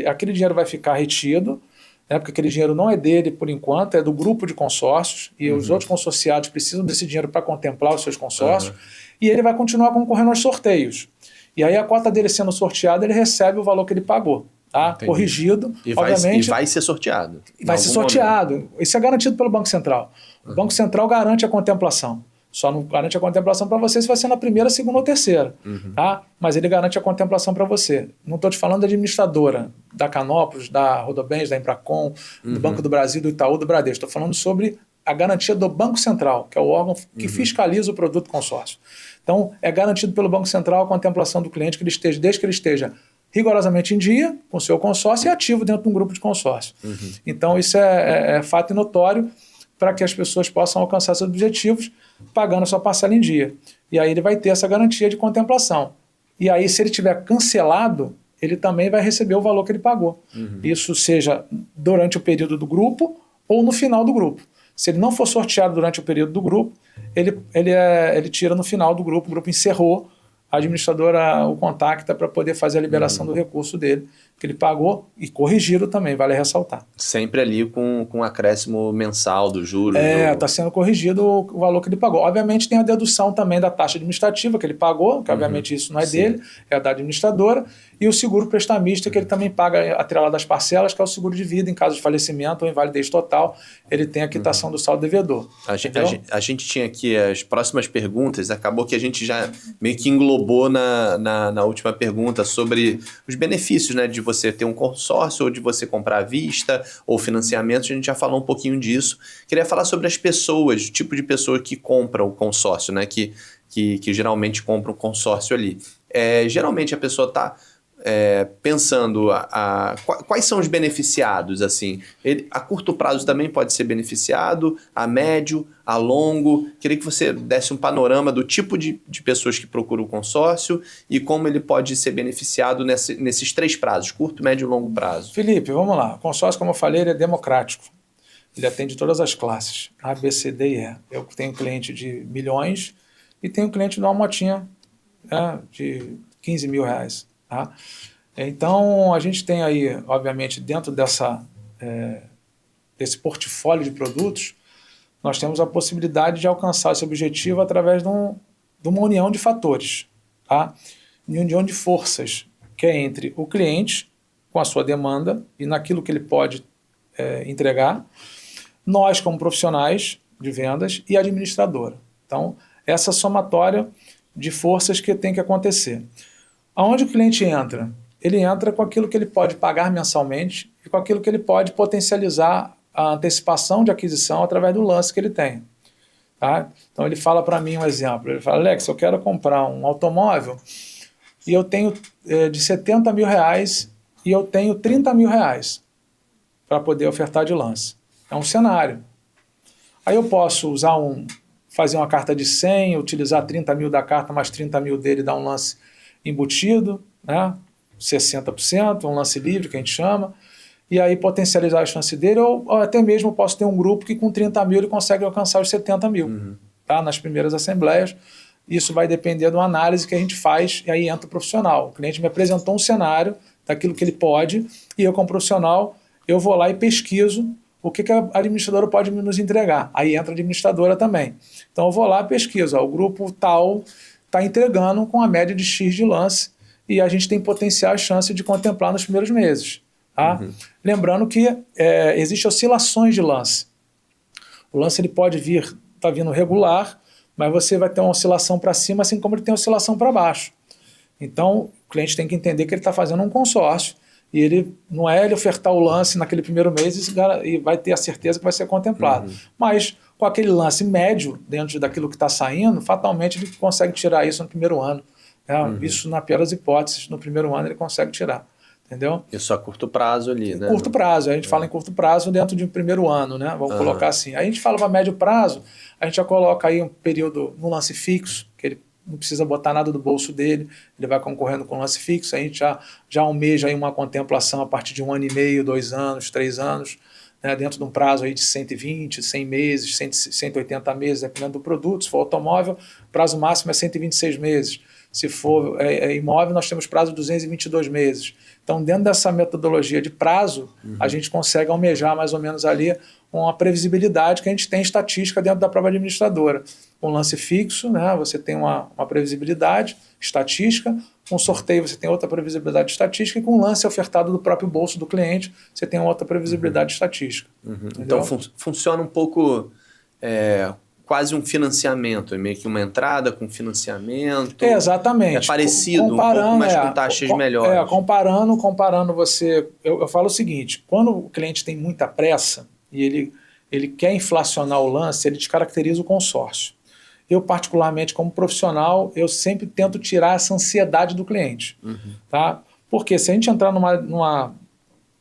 aquele dinheiro vai ficar retido, né, porque aquele dinheiro não é dele por enquanto, é do grupo de consórcios, e os outros consorciados precisam desse dinheiro para contemplar os seus consórcios, e ele vai continuar concorrendo aos sorteios. E aí a cota dele sendo sorteada, ele recebe o valor que ele pagou. Tá? Corrigido, obviamente. E vai ser sorteado. Vai ser sorteado. Momento. Isso é garantido pelo Banco Central. O Banco Central garante a contemplação. Só não garante a contemplação para você se vai ser na primeira, segunda ou terceira. Tá? Mas ele garante a contemplação para você. Não estou te falando da administradora, da Canópolis, da Rodobens, da Embracon, do Banco do Brasil, do Itaú, do Bradesco. Estou falando sobre a garantia do Banco Central, que é o órgão que fiscaliza o produto consórcio. Então, é garantido pelo Banco Central a contemplação do cliente desde que ele esteja rigorosamente em dia com o seu consórcio e ativo dentro de um grupo de consórcio. Então, isso é fato e notório para que as pessoas possam alcançar seus objetivos pagando a sua parcela em dia. E aí ele vai ter essa garantia de contemplação. E aí, se ele tiver cancelado, ele também vai receber o valor que ele pagou. Isso seja durante o período do grupo ou no final do grupo. Se ele não for sorteado durante o período do grupo, ele tira no final do grupo, o grupo encerrou, a administradora o contacta para poder fazer a liberação do recurso dele, que ele pagou, e corrigido também, vale ressaltar. Sempre ali com um acréscimo mensal do juro. Está sendo corrigido o valor que ele pagou. Obviamente tem a dedução também da taxa administrativa que ele pagou, que obviamente isso não é dele, é da administradora, e o seguro prestamista que ele também paga atrelado às parcelas, que é o seguro de vida em caso de falecimento ou invalidez total, ele tem a quitação do saldo devedor. A gente tinha aqui as próximas perguntas, acabou que a gente já meio que englobou na última pergunta sobre os benefícios, né, de você ter um consórcio ou de você comprar à vista ou financiamento. A gente já falou um pouquinho disso. Queria falar sobre as pessoas, o tipo de pessoa que compra o consórcio, né, que geralmente compra um consórcio ali. Geralmente a pessoa está pensando quais são os beneficiados, assim. Ele, a curto prazo também pode ser beneficiado, a médio, a longo. Queria que você desse um panorama do tipo de pessoas que procuram o consórcio e como ele pode ser beneficiado nesses três prazos, curto, médio e longo prazo. Felipe, vamos lá. O consórcio, como eu falei, ele é democrático. Ele atende todas as classes, A, B, C, D e E. Eu tenho cliente de milhões e tenho cliente de uma motinha, né, de 15 mil reais. Tá? Então, a gente tem aí, obviamente, dentro desse portfólio de produtos, nós temos a possibilidade de alcançar esse objetivo através de uma união de fatores, tá? Uma união de forças, que é entre o cliente, com a sua demanda e naquilo que ele pode entregar, nós como profissionais de vendas e a administradora. Então, essa somatória de forças que tem que acontecer. Aonde o cliente entra? Ele entra com aquilo que ele pode pagar mensalmente e com aquilo que ele pode potencializar a antecipação de aquisição através do lance que ele tem. Tá? Então ele fala para mim um exemplo, ele fala: Alex, eu quero comprar um automóvel e eu tenho de 70 mil reais e eu tenho 30 mil reais para poder ofertar de lance. É um cenário. Aí eu posso fazer uma carta de 100, utilizar 30 mil da carta mais 30 mil dele, dar um lance embutido, né? 60%, um lance livre que a gente chama, e aí potencializar a chance dele, ou até mesmo posso ter um grupo que com 30 mil ele consegue alcançar os 70 mil, tá? Nas primeiras assembleias. Isso vai depender de uma análise que a gente faz, e aí entra o profissional. O cliente me apresentou um cenário daquilo que ele pode, e eu como profissional, eu vou lá e pesquiso o que a administradora pode nos entregar. Aí entra a administradora também. Então eu vou lá e pesquiso, o grupo tal está entregando com a média de X de lance e a gente tem potencial chance de contemplar nos primeiros meses. Tá? Lembrando que existem oscilações de lance. O lance ele pode tá vindo regular, mas você vai ter uma oscilação para cima, assim como ele tem oscilação para baixo. Então, o cliente tem que entender que ele está fazendo um consórcio e ele não é ele ofertar o lance naquele primeiro mês e vai ter a certeza que vai ser contemplado. Mas com aquele lance médio, dentro daquilo que está saindo, fatalmente ele consegue tirar isso no primeiro ano. Isso, na pior das hipóteses, no primeiro ano ele consegue tirar. Entendeu? Isso a curto prazo ali, né? Curto prazo. A gente fala em curto prazo dentro de um primeiro ano, né? Vamos colocar assim. Aí a gente fala para médio prazo, a gente já coloca aí um período no lance fixo, que ele não precisa botar nada do bolso dele, ele vai concorrendo com lance fixo, a gente já almeja aí uma contemplação a partir de 1 ano e meio, 2 anos, 3 anos, né, dentro de um prazo aí de 120, 100 meses, 180 meses, dependendo do produto. Se for automóvel, prazo máximo é 126 meses. Se for imóvel, nós temos prazo de 222 meses. Então, dentro dessa metodologia de prazo, a gente consegue almejar mais ou menos ali uma previsibilidade que a gente tem estatística dentro da própria administradora. Com lance fixo, né, você tem uma previsibilidade estatística, com sorteio você tem outra previsibilidade estatística, e com lance ofertado do próprio bolso do cliente, você tem outra previsibilidade estatística. Então, funciona um pouco quase um financiamento, é meio que uma entrada com financiamento. Exatamente. É parecido, um pouco mais com taxas melhores. Comparando você... Eu falo o seguinte, quando o cliente tem muita pressa e ele quer inflacionar o lance, ele descaracteriza o consórcio. Eu, particularmente, como profissional, eu sempre tento tirar essa ansiedade do cliente. Tá? Porque se a gente entrar numa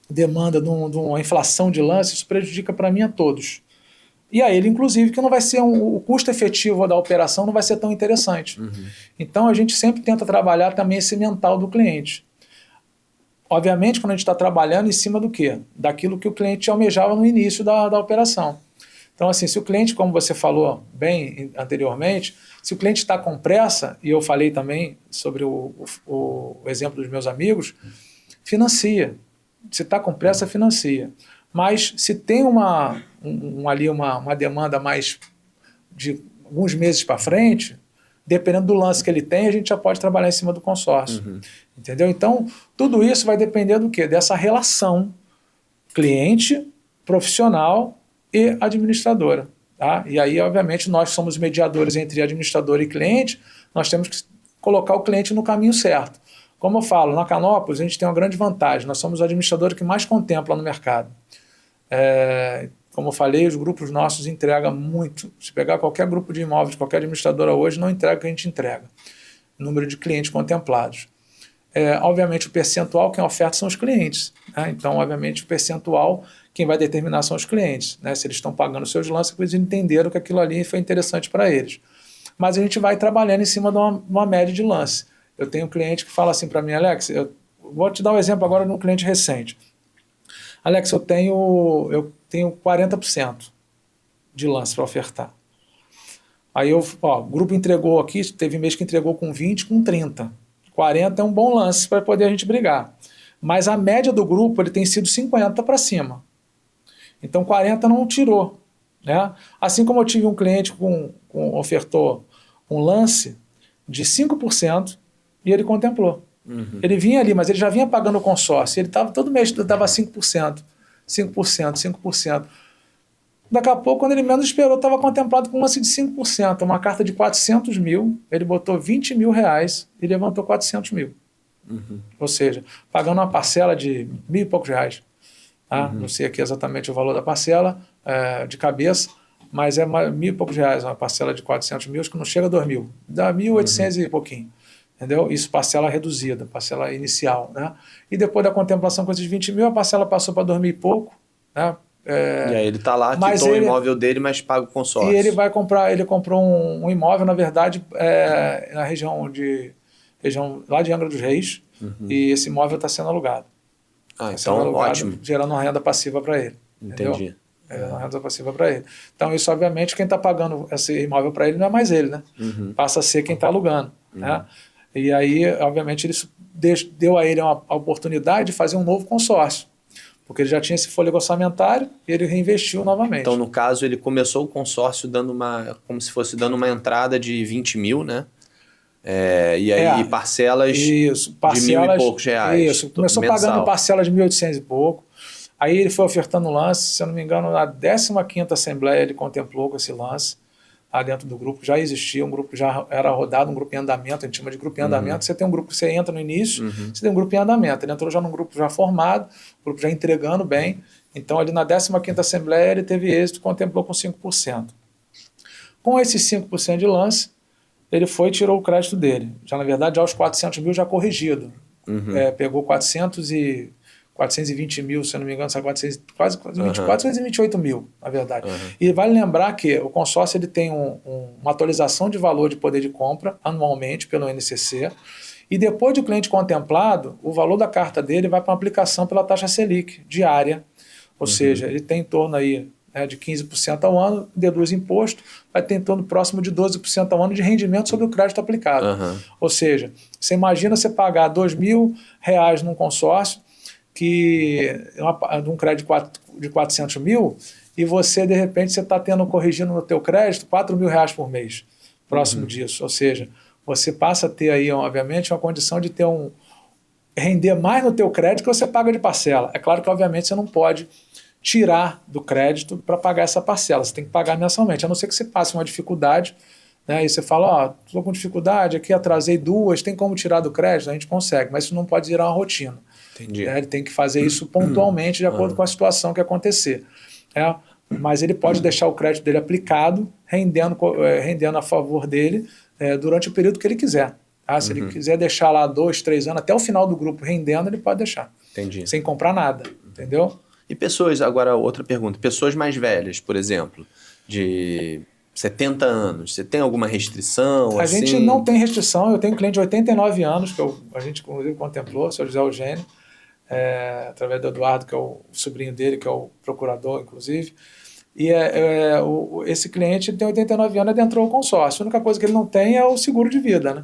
demanda de uma inflação de lance, isso prejudica para mim a todos. E a ele, inclusive, que não vai ser o custo efetivo da operação não vai ser tão interessante. Então, a gente sempre tenta trabalhar também esse mental do cliente. Obviamente, quando a gente está trabalhando em cima do quê? Daquilo que o cliente almejava no início da operação. Então, assim, se o cliente, como você falou bem anteriormente, se o cliente está com pressa, e eu falei também sobre o exemplo dos meus amigos, financia. Se está com pressa, financia. Mas se tem ali uma demanda mais de alguns meses para frente, dependendo do lance que ele tem, a gente já pode trabalhar em cima do consórcio. Entendeu? Então, tudo isso vai depender do quê? Dessa relação cliente, profissional e administradora. Tá? E aí, obviamente, nós somos mediadores entre administrador e cliente, nós temos que colocar o cliente no caminho certo. Como eu falo, na Canópolis a gente tem uma grande vantagem, nós somos o administrador que mais contempla no mercado. Como eu falei, os grupos nossos entregam muito. Se pegar qualquer grupo de imóveis, qualquer administradora hoje, não entrega o que a gente entrega. Número de clientes contemplados. Obviamente, o percentual quem oferta são os clientes. Né? Então, obviamente, o percentual quem vai determinar são os clientes. Né? Se eles estão pagando seus lances, eles entenderam que aquilo ali foi interessante para eles. Mas a gente vai trabalhando em cima de uma média de lance. Eu tenho um cliente que fala assim para mim, Alex, eu vou te dar um exemplo agora de um cliente recente. Alex, eu tenho 40% de lance para ofertar. Aí o grupo entregou aqui, teve mês que entregou com 20, com 30. 40 é um bom lance para poder a gente brigar. Mas a média do grupo ele tem sido 50 para cima. Então 40 não tirou. Né? Assim como eu tive um cliente que ofertou um lance de 5% e ele contemplou. Ele vinha ali, mas ele já vinha pagando o consórcio. Ele todo mês dava 5%, 5%. Daqui a pouco, quando ele menos esperou, estava contemplado com um lance de 5%. Uma carta de 400 mil, ele botou 20 mil reais e levantou 400 mil. Ou seja, pagando uma parcela de R$1.000 e poucos. Tá? Não sei aqui exatamente o valor da parcela de cabeça, mas é R$1.000 e poucos, uma parcela de 400 mil, que não chega a 2.000. Dá 1.800 e pouquinho. Entendeu? Isso parcela reduzida, parcela inicial. Né? E depois da contemplação com esses 20 mil, a parcela passou para 2.000 e pouco. Né? E aí ele está lá, quitou o imóvel dele, mas paga o consórcio. E ele vai comprar, ele comprou um imóvel, na verdade, na região lá de Angra dos Reis, e esse imóvel está sendo alugado. Então alugado, ótimo. Gerando uma renda passiva para ele. Entendi. Uma renda passiva para ele. Então isso, obviamente, quem está pagando esse imóvel para ele não é mais ele, né? Passa a ser quem está alugando. Né? E aí, obviamente, ele deu a ele a oportunidade de fazer um novo consórcio, porque ele já tinha esse fôlego orçamentário e ele reinvestiu novamente. Então, no caso, ele começou o consórcio como se fosse dando uma entrada de 20 mil, né? E aí parcelas de R$1.000 e poucos. Isso, começou pagando parcela de 1.800 e pouco. Aí ele foi ofertando lance, se eu não me engano, na 15ª Assembleia ele contemplou com esse lance. Lá dentro do grupo já existia, um grupo que já era rodado, um grupo em andamento, a gente chama de grupo em andamento. Você tem um grupo que você entra no início, você tem um grupo em andamento. Ele entrou já num grupo já formado, grupo já entregando bem. Então, ali na 15ª Assembleia, ele teve êxito, contemplou com 5%. Com esses 5% de lance, ele foi e tirou o crédito dele. Já, na verdade, já os 400 mil já corrigido. Pegou 400 e 420 mil, se eu não me engano, quase 428 mil, na verdade. E vale lembrar que o consórcio ele tem uma atualização de valor de poder de compra anualmente pelo INCC, e depois de o cliente contemplado, o valor da carta dele vai para uma aplicação pela taxa Selic diária, ou seja, ele tem em torno aí, né, de 15% ao ano, deduz imposto, vai ter em torno próximo de 12% ao ano de rendimento sobre o crédito aplicado. Ou seja, você imagina você pagar R$2.000 num consórcio, de um crédito de 400 mil, e você, de repente, você está corrigindo no teu crédito R$4.000 por mês, próximo disso. Ou seja, você passa a ter aí, obviamente, uma condição de ter render mais no teu crédito que você paga de parcela. É claro que, obviamente, você não pode tirar do crédito para pagar essa parcela, você tem que pagar mensalmente, a não ser que você passe uma dificuldade, né, e você fala, estou com dificuldade, aqui atrasei 2, tem como tirar do crédito? A gente consegue, mas isso não pode virar uma rotina. Entendi. Ele tem que fazer isso pontualmente de acordo com a situação que acontecer. Mas ele pode deixar o crédito dele aplicado, rendendo a favor dele durante o período que ele quiser. Se ele quiser deixar lá 2, 3 anos, até o final do grupo rendendo, ele pode deixar. Entendi. Sem comprar nada, entendeu? E pessoas, agora outra pergunta, pessoas mais velhas, por exemplo, de 70 anos, você tem alguma restrição? A gente não tem restrição, eu tenho um cliente de 89 anos, que a gente inclusive contemplou, o senhor José Eugênio, através do Eduardo, que é o sobrinho dele, que é o procurador, inclusive, e esse cliente tem 89 anos, adentrou o consórcio, a única coisa que ele não tem é o seguro de vida, né?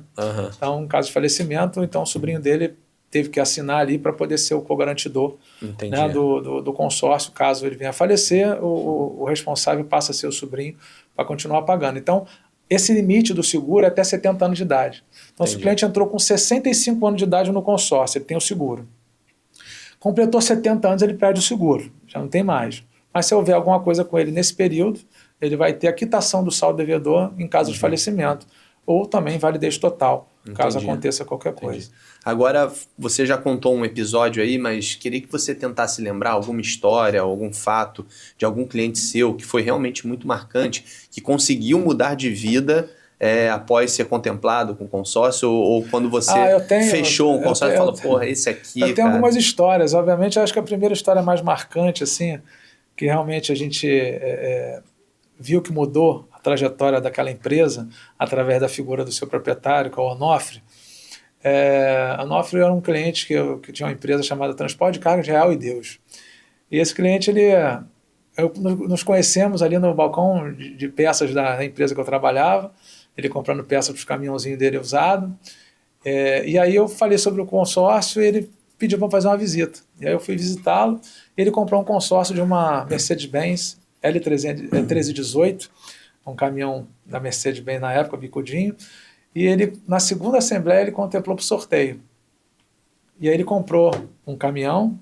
Então, em caso de falecimento, então o sobrinho dele teve que assinar ali para poder ser o co-garantidor, né, do consórcio. Caso ele venha a falecer, o responsável passa a ser o sobrinho para continuar pagando. Então, esse limite do seguro é até 70 anos de idade. Então, se o cliente entrou com 65 anos de idade no consórcio, ele tem o seguro. Completou 70 anos, ele perde o seguro, já não tem mais. Mas se houver alguma coisa com ele nesse período, ele vai ter a quitação do saldo devedor em caso de falecimento, ou também validez total, caso aconteça qualquer coisa. Agora, você já contou um episódio aí, mas queria que você tentasse lembrar alguma história, algum fato de algum cliente seu que foi realmente muito marcante, que conseguiu mudar de vida após ser contemplado com consórcio, ou quando você fechou um consórcio e falou, porra, esse aqui, eu tenho algumas histórias, obviamente, eu acho que a primeira história mais marcante, assim, que realmente a gente viu que mudou a trajetória daquela empresa através da figura do seu proprietário, que é o Onofre. Onofre era um cliente que tinha uma empresa chamada Transporte de Carga de Real e Deus. E esse cliente, nos conhecemos ali no balcão de peças da empresa que eu trabalhava, ele comprando peças para os caminhãozinhos dele usado. E aí eu falei sobre o consórcio e ele pediu para fazer uma visita. E aí eu fui visitá-lo, ele comprou um consórcio de uma Mercedes-Benz L1318, um caminhão da Mercedes-Benz na época, bicudinho, e ele, na segunda assembleia, ele contemplou para o sorteio. E aí ele comprou um caminhão.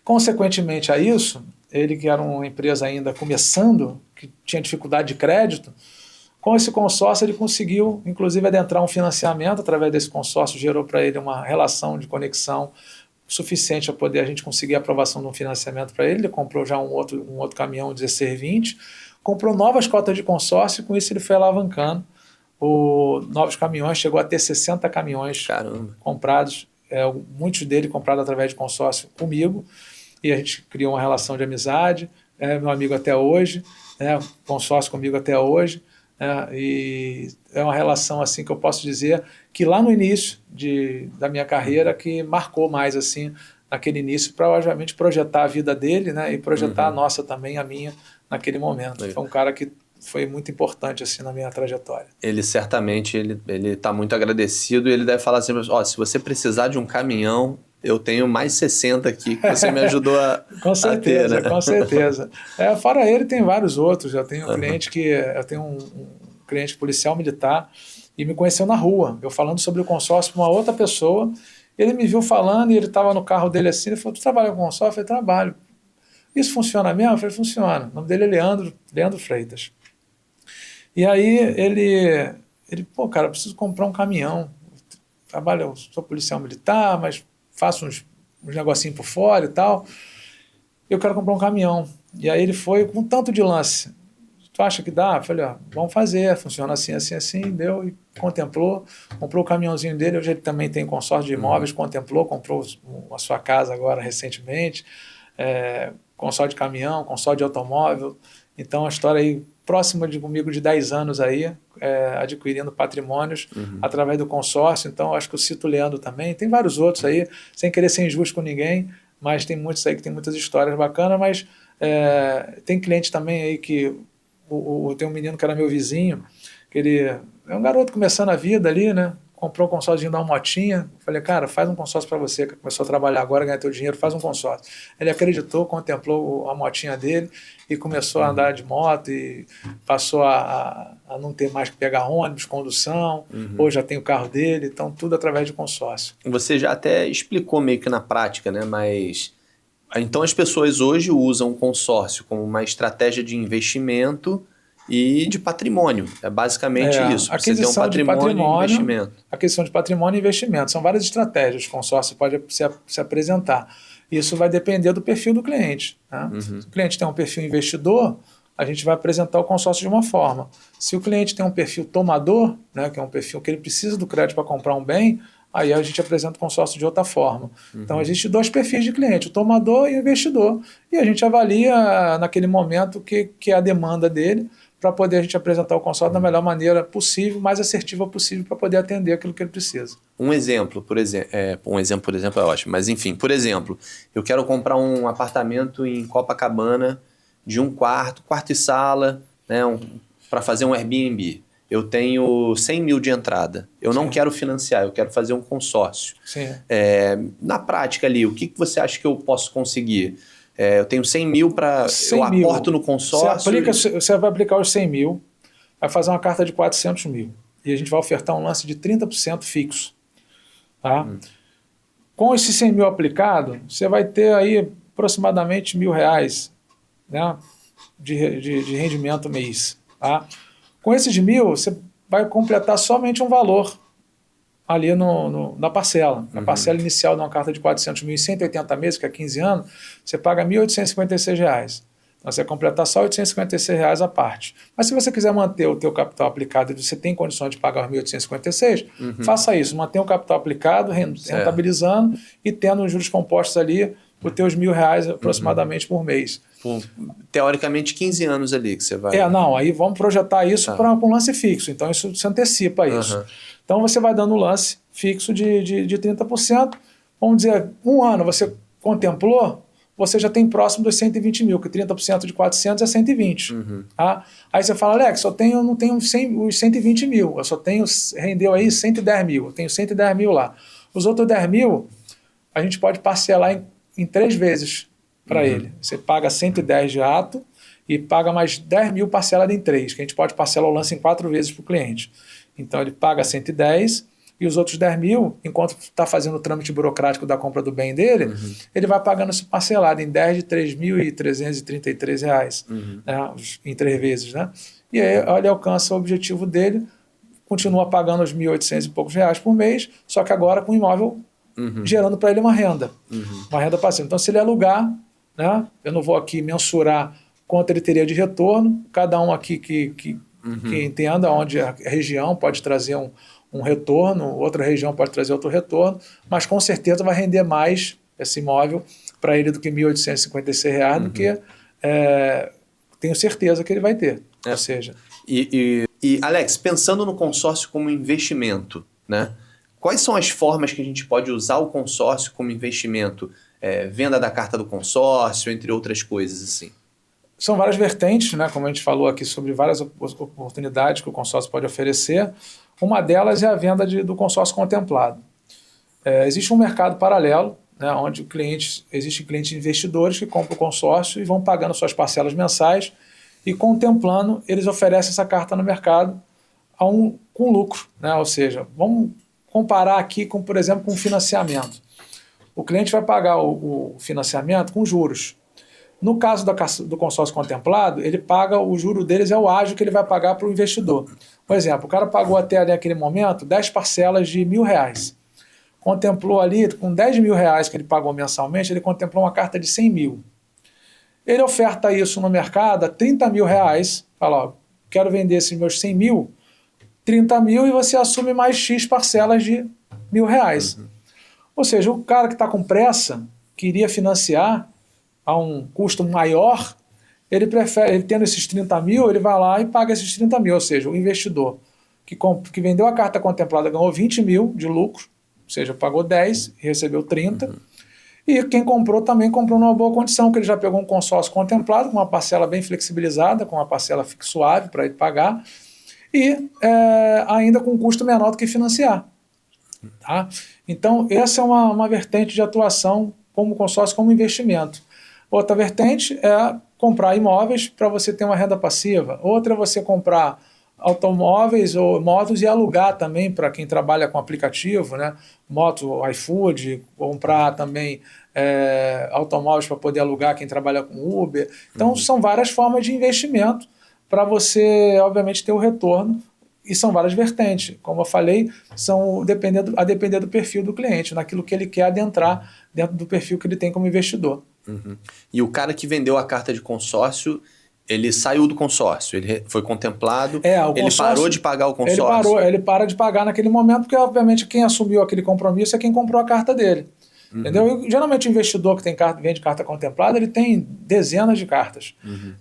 Consequentemente a isso, ele que era uma empresa ainda começando, que tinha dificuldade de crédito, com esse consórcio ele conseguiu, inclusive, adentrar um financiamento. Através desse consórcio gerou para ele uma relação de conexão suficiente para poder a gente conseguir a aprovação de um financiamento para ele. Ele comprou já um outro caminhão 1620, comprou novas cotas de consórcio e com isso ele foi alavancando novos caminhões, chegou a ter 60 caminhões comprados, muitos deles comprados através de consórcio comigo, e a gente criou uma relação de amizade, meu amigo até hoje, consórcio comigo até hoje, e é uma relação assim que eu posso dizer que lá no início da minha carreira que marcou mais assim naquele início para obviamente projetar a vida dele, né, e projetar a nossa também, a minha, naquele momento. Foi um cara que foi muito importante assim na minha trajetória. Ele certamente ele está muito agradecido e ele deve falar assim, se você precisar de um caminhão, eu tenho mais 60 aqui que você me ajudou com certeza, a ter, né? Com certeza. Fora ele, tem vários outros. Eu tenho um cliente policial militar e me conheceu na rua, eu falando sobre o consórcio com uma outra pessoa. Ele me viu falando e ele estava no carro dele assim, ele falou, tu trabalha com consórcio? Eu falei, trabalho. Isso funciona mesmo? Eu falei, funciona. O nome dele é Leandro Freitas. E aí ele, pô, cara, eu preciso comprar um caminhão. Eu sou policial militar, mas faço uns negocinhos por fora e tal. Eu quero comprar um caminhão. E aí ele foi com tanto de lance. tu acha que dá? Eu falei, ó, vamos fazer, funciona assim, assim, assim, deu, e contemplou, comprou o caminhãozinho dele, hoje ele também tem consórcio de imóveis, contemplou, comprou a sua casa agora recentemente, consórcio de caminhão, consórcio de automóvel, então a história aí próxima comigo de 10 anos aí, adquirindo patrimônios através do consórcio, então acho que eu cito o Leandro também, tem vários outros aí, sem querer ser injusto com ninguém, mas tem muitos aí que tem muitas histórias bacanas, mas tem cliente também aí que, tem um menino que era meu vizinho, que ele é um garoto começando a vida ali, né? Comprou um consórcio de uma motinha. Falei, cara, faz um consórcio para você, que começou a trabalhar agora, ganhar teu dinheiro, faz um consórcio. Ele acreditou, contemplou a motinha dele e começou a andar de moto e passou a não ter mais que pegar ônibus, condução. Hoje já tem o carro dele, então tudo através de consórcio. Você já até explicou meio que na prática, né? Mas então as pessoas hoje usam o consórcio como uma estratégia de investimento e de patrimônio. É basicamente isso. Você tem um patrimônio e investimento. Aquisição de patrimônio e investimento. São várias estratégias que o consórcio pode se apresentar. Isso vai depender do perfil do cliente. Né? Se o cliente tem um perfil investidor, a gente vai apresentar o consórcio de uma forma. Se o cliente tem um perfil tomador, né, que é um perfil que ele precisa do crédito para comprar um bem, aí a gente apresenta o consórcio de outra forma. Então, existem 2 perfis de cliente, o tomador e o investidor. E a gente avalia naquele momento que é a demanda dele, para poder a gente apresentar o consórcio da melhor maneira possível, mais assertiva possível, para poder atender aquilo que ele precisa. Um exemplo, por exemplo, é ótimo, mas enfim, por exemplo, eu quero comprar um apartamento em Copacabana de 1 quarto e sala, né, para fazer um Airbnb. Eu tenho 100 mil de entrada. Eu não quero financiar, eu quero fazer um consórcio. Sim. Na prática ali, o que você acha que eu posso conseguir? Eu tenho 100 mil para... Eu aporto no consórcio... Você vai aplicar os 100 mil, vai fazer uma carta de 400 mil. E a gente vai ofertar um lance de 30% fixo. Tá? Com esses 100 mil aplicado, você vai ter aí aproximadamente R$1.000, né, de rendimento mês. Tá? Com esses 1.000, você vai completar somente um valor ali na parcela. Na parcela inicial de uma carta de 400 mil em 180 meses, que é 15 anos, você paga R$1.856. Então, você vai completar só R$856 a parte. Mas se você quiser manter o teu capital aplicado e você tem condições de pagar os R$1.856, faça isso. Mantenha o capital aplicado, rentabilizando e tendo os juros compostos ali os teus R$1.000 aproximadamente por mês. Teoricamente, 15 anos ali que você vai... Aí vamos projetar isso para um lance fixo. Então, isso se antecipa isso. Então, você vai dando um lance fixo de 30%. Vamos dizer, 1 ano você contemplou, você já tem próximo dos 120 mil, que 30% de 400 é 120. Tá? Aí você fala, Alex, eu não tenho os 120 mil, eu só tenho, rendeu aí 110 mil, eu tenho 110 mil lá. Os outros 10 mil, a gente pode parcelar em 3 vezes para ele. Você paga 110 de ato e paga mais 10 mil parcelado em 3, que a gente pode parcelar o lance em 4 vezes para o cliente. Então ele paga 110 e os outros 10 mil, enquanto está fazendo o trâmite burocrático da compra do bem dele, ele vai pagando isso parcelado em 10 de R$3.333, né, em 3 vezes. Né? E aí ele alcança o objetivo dele, continua pagando os R$1.800 e poucos por mês, só que agora com o imóvel gerando para ele uma renda passiva. Então, se ele alugar, né, eu não vou aqui mensurar quanto ele teria de retorno, cada um aqui que entenda onde a região pode trazer um retorno, outra região pode trazer outro retorno, mas com certeza vai render mais esse imóvel para ele do que R$1.856, do que tenho certeza que ele vai ter. Ou seja... E, Alex, pensando no consórcio como investimento, né? Quais são as formas que a gente pode usar o consórcio como investimento? Venda da carta do consórcio, entre outras coisas assim. São várias vertentes, né? Como a gente falou aqui sobre várias oportunidades que o consórcio pode oferecer. Uma delas é a venda do consórcio contemplado. Existe um mercado paralelo, né, onde existem clientes investidores que compram o consórcio e vão pagando suas parcelas mensais e contemplando, eles oferecem essa carta no mercado com lucro. Né? Ou seja, vamos comparar aqui, por exemplo, com financiamento. O cliente vai pagar o financiamento com juros. No caso do consórcio contemplado, ele paga, o juro deles é o ágio que ele vai pagar para o investidor. Por exemplo, o cara pagou até ali naquele momento 10 parcelas de R$1.000. Contemplou ali, com R$10.000 que ele pagou mensalmente, ele contemplou uma carta de 100 mil. Ele oferta isso no mercado a 30 mil reais, fala, ó, quero vender esses meus 100 mil, 30 mil e você assume mais X parcelas de R$1.000. Ou seja, o cara que está com pressa, que iria financiar a um custo maior, ele prefere, ele tendo esses 30 mil, ele vai lá e paga esses 30 mil, ou seja, o investidor que vendeu a carta contemplada ganhou 20 mil de lucro, ou seja, pagou 10 e recebeu 30, e quem comprou também comprou numa boa condição, que ele já pegou um consórcio contemplado, com uma parcela bem flexibilizada, com uma parcela suave para ele pagar, e ainda com um custo menor do que financiar. Tá? Então, essa é uma vertente de atuação como consórcio, como investimento. Outra vertente é comprar imóveis para você ter uma renda passiva. Outra é você comprar automóveis ou motos e alugar também para quem trabalha com aplicativo, né? Moto, iFood, comprar também automóveis para poder alugar quem trabalha com Uber. Então, são várias formas de investimento para você, obviamente, ter o retorno. E são várias vertentes. Como eu falei, a depender do perfil do cliente, naquilo que ele quer adentrar dentro do perfil que ele tem como investidor. E o cara que vendeu a carta de consórcio, ele saiu do consórcio, ele foi contemplado, ele parou de pagar o consórcio? Ele para de pagar naquele momento, porque obviamente quem assumiu aquele compromisso é quem comprou a carta dele. Entendeu? E, geralmente o investidor que vende carta contemplada, ele tem dezenas de cartas.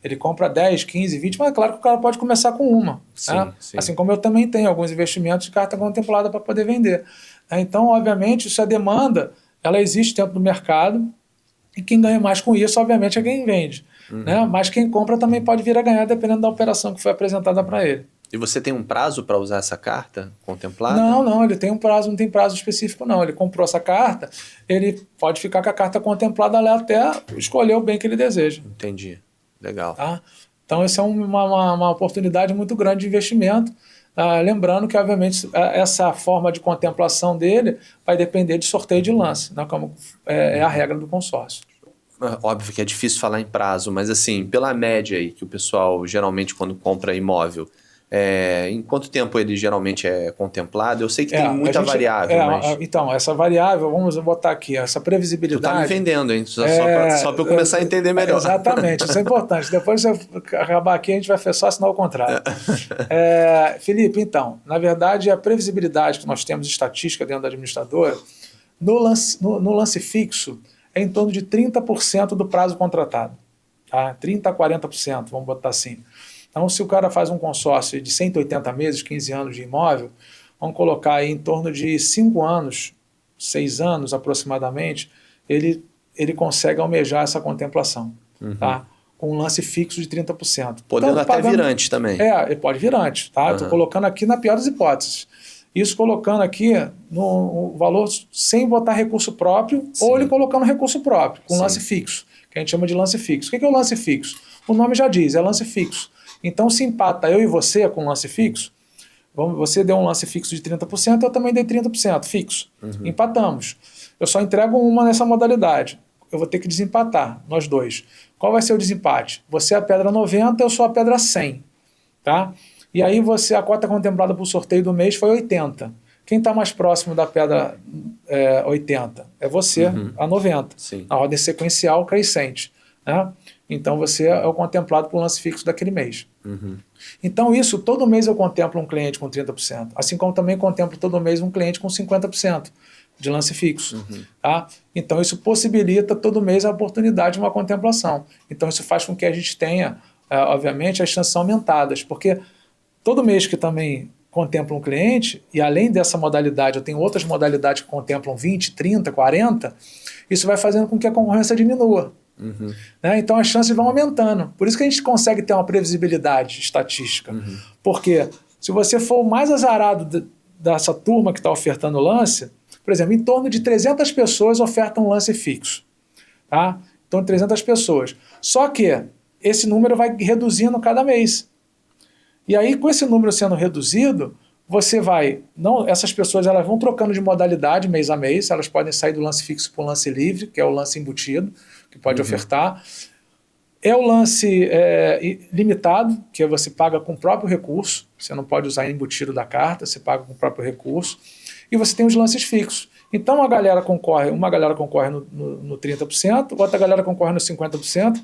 Ele compra 10, 15, 20, mas é claro que o cara pode começar com uma. Sim, né? sim. Assim como eu também tenho alguns investimentos de carta contemplada para poder vender. Então, obviamente, isso é demanda, ela existe dentro do mercado, e quem ganha mais com isso, obviamente, é quem vende. Né? Mas quem compra também pode vir a ganhar, dependendo da operação que foi apresentada para ele. E você tem um prazo para usar essa carta contemplada? Não, ele tem um prazo, não tem prazo específico não. Ele comprou essa carta, ele pode ficar com a carta contemplada lá até escolher o bem que ele deseja. Entendi, legal. Tá? Então essa é uma oportunidade muito grande de investimento. Lembrando que, obviamente, essa forma de contemplação dele vai depender de sorteio de lance, né? Como é a regra do consórcio. Óbvio que é difícil falar em prazo, mas assim, pela média aí que o pessoal geralmente quando compra imóvel, em quanto tempo ele geralmente é contemplado? Eu sei que tem muita variável, mas... Então, essa variável, vamos botar aqui, essa previsibilidade... Tu tá me vendendo, hein? Só para eu começar a entender melhor. Exatamente, isso é importante. Depois você acabar aqui, a gente vai só assinar o contrato. Felipe, então, na verdade, a previsibilidade que nós temos de estatística dentro da administradora, no lance fixo, é em torno de 30% do prazo contratado. Tá? 30% a 40%, vamos botar assim. Então, se o cara faz um consórcio de 180 meses, 15 anos de imóvel, vamos colocar aí em torno de 5 anos, 6 anos aproximadamente, ele consegue almejar essa contemplação, tá? Com um lance fixo de 30%. Podendo até virante também. Ele pode virante, tá? Estou colocando aqui na pior das hipóteses. Isso colocando aqui no valor sem botar recurso próprio, ou ele colocando recurso próprio, com lance fixo, que a gente chama de lance fixo. O que é o lance fixo? O nome já diz, é lance fixo. Então, se empata eu e você com lance fixo, você deu um lance fixo de 30%, eu também dei 30% fixo. Empatamos. Eu só entrego uma nessa modalidade. Eu vou ter que desempatar, nós dois. Qual vai ser o desempate? Você é a pedra 90, eu sou a pedra 100. Tá? E aí a cota contemplada para o sorteio do mês foi 80. Quem está mais próximo da pedra 80? É você, a 90. Sim. A ordem sequencial crescente. Né? Então você é o contemplado por lance fixo daquele mês. Então isso, todo mês eu contemplo um cliente com 30%, assim como também contemplo todo mês um cliente com 50% de lance fixo. Tá? Então isso possibilita todo mês a oportunidade de uma contemplação. Então isso faz com que a gente tenha, obviamente, as chances aumentadas, porque todo mês que também contempla um cliente, e além dessa modalidade eu tenho outras modalidades que contemplam 20, 30, 40, isso vai fazendo com que a concorrência diminua. Né? Então as chances vão aumentando. Por isso que a gente consegue ter uma previsibilidade estatística. Porque se você for o mais azarado dessa turma que está ofertando lance, por exemplo, em torno de 300 pessoas ofertam lance fixo. Tá? Então 300 pessoas. Só que esse número vai reduzindo cada mês. E aí, com esse número sendo reduzido, essas pessoas elas vão trocando de modalidade mês a mês, elas podem sair do lance fixo para o lance livre, que é o lance embutido, que pode ofertar. É o lance limitado, que você paga com o próprio recurso, você não pode usar embutido da carta, você paga com o próprio recurso. E você tem os lances fixos. Então uma galera concorre no 30%, outra galera concorre no 50%,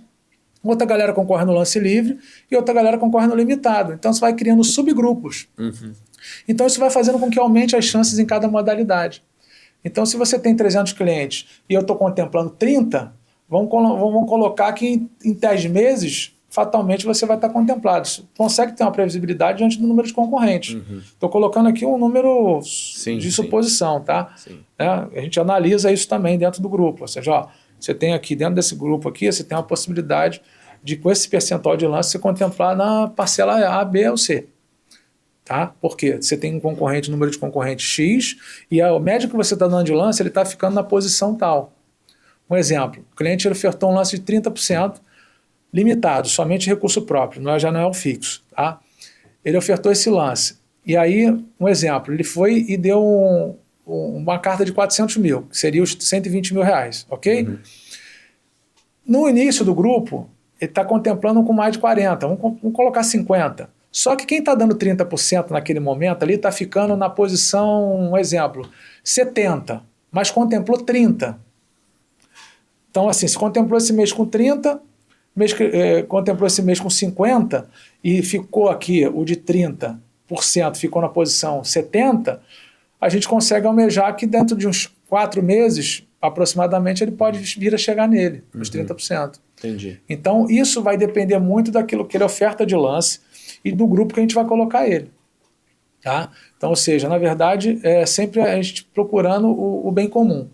outra galera concorre no lance livre e outra galera concorre no limitado. Então você vai criando subgrupos. Então isso vai fazendo com que aumente as chances em cada modalidade. Então se você tem 300 clientes e eu estou contemplando 30, vamos colocar que em 10 meses, fatalmente você vai estar contemplado. Isso consegue ter uma previsibilidade diante do número de concorrentes. Estou colocando aqui um número de suposição, tá? A gente analisa isso também dentro do grupo. Ou seja, você tem aqui, dentro desse grupo aqui, você tem uma possibilidade de, com esse percentual de lance, você contemplar na parcela A, B ou C. Tá? Porque você tem um concorrente, número de concorrentes X, e a média que você está dando de lance, ele está ficando na posição tal. Um exemplo, o cliente ele ofertou um lance de 30%, limitado, somente recurso próprio, já não é o fixo. Tá? Ele ofertou esse lance. E aí, um exemplo, ele foi e deu uma carta de 400 mil, que seria os 120 mil reais, ok? No início do grupo, ele está contemplando com mais de 40, vamos colocar 50. Só que quem está dando 30% naquele momento ali está ficando na posição, um exemplo, 70, mas contemplou 30. Então, assim, se contemplou esse mês com 30, contemplou esse mês com 50 e ficou aqui o de 30%, ficou na posição 70%, a gente consegue almejar que dentro de uns 4 meses, aproximadamente, ele pode vir a chegar nele, nos 30%. Entendi. Então, isso vai depender muito daquilo que ele oferta de lance e do grupo que a gente vai colocar ele. Tá? Então, ou seja, na verdade, é sempre a gente procurando o bem comum,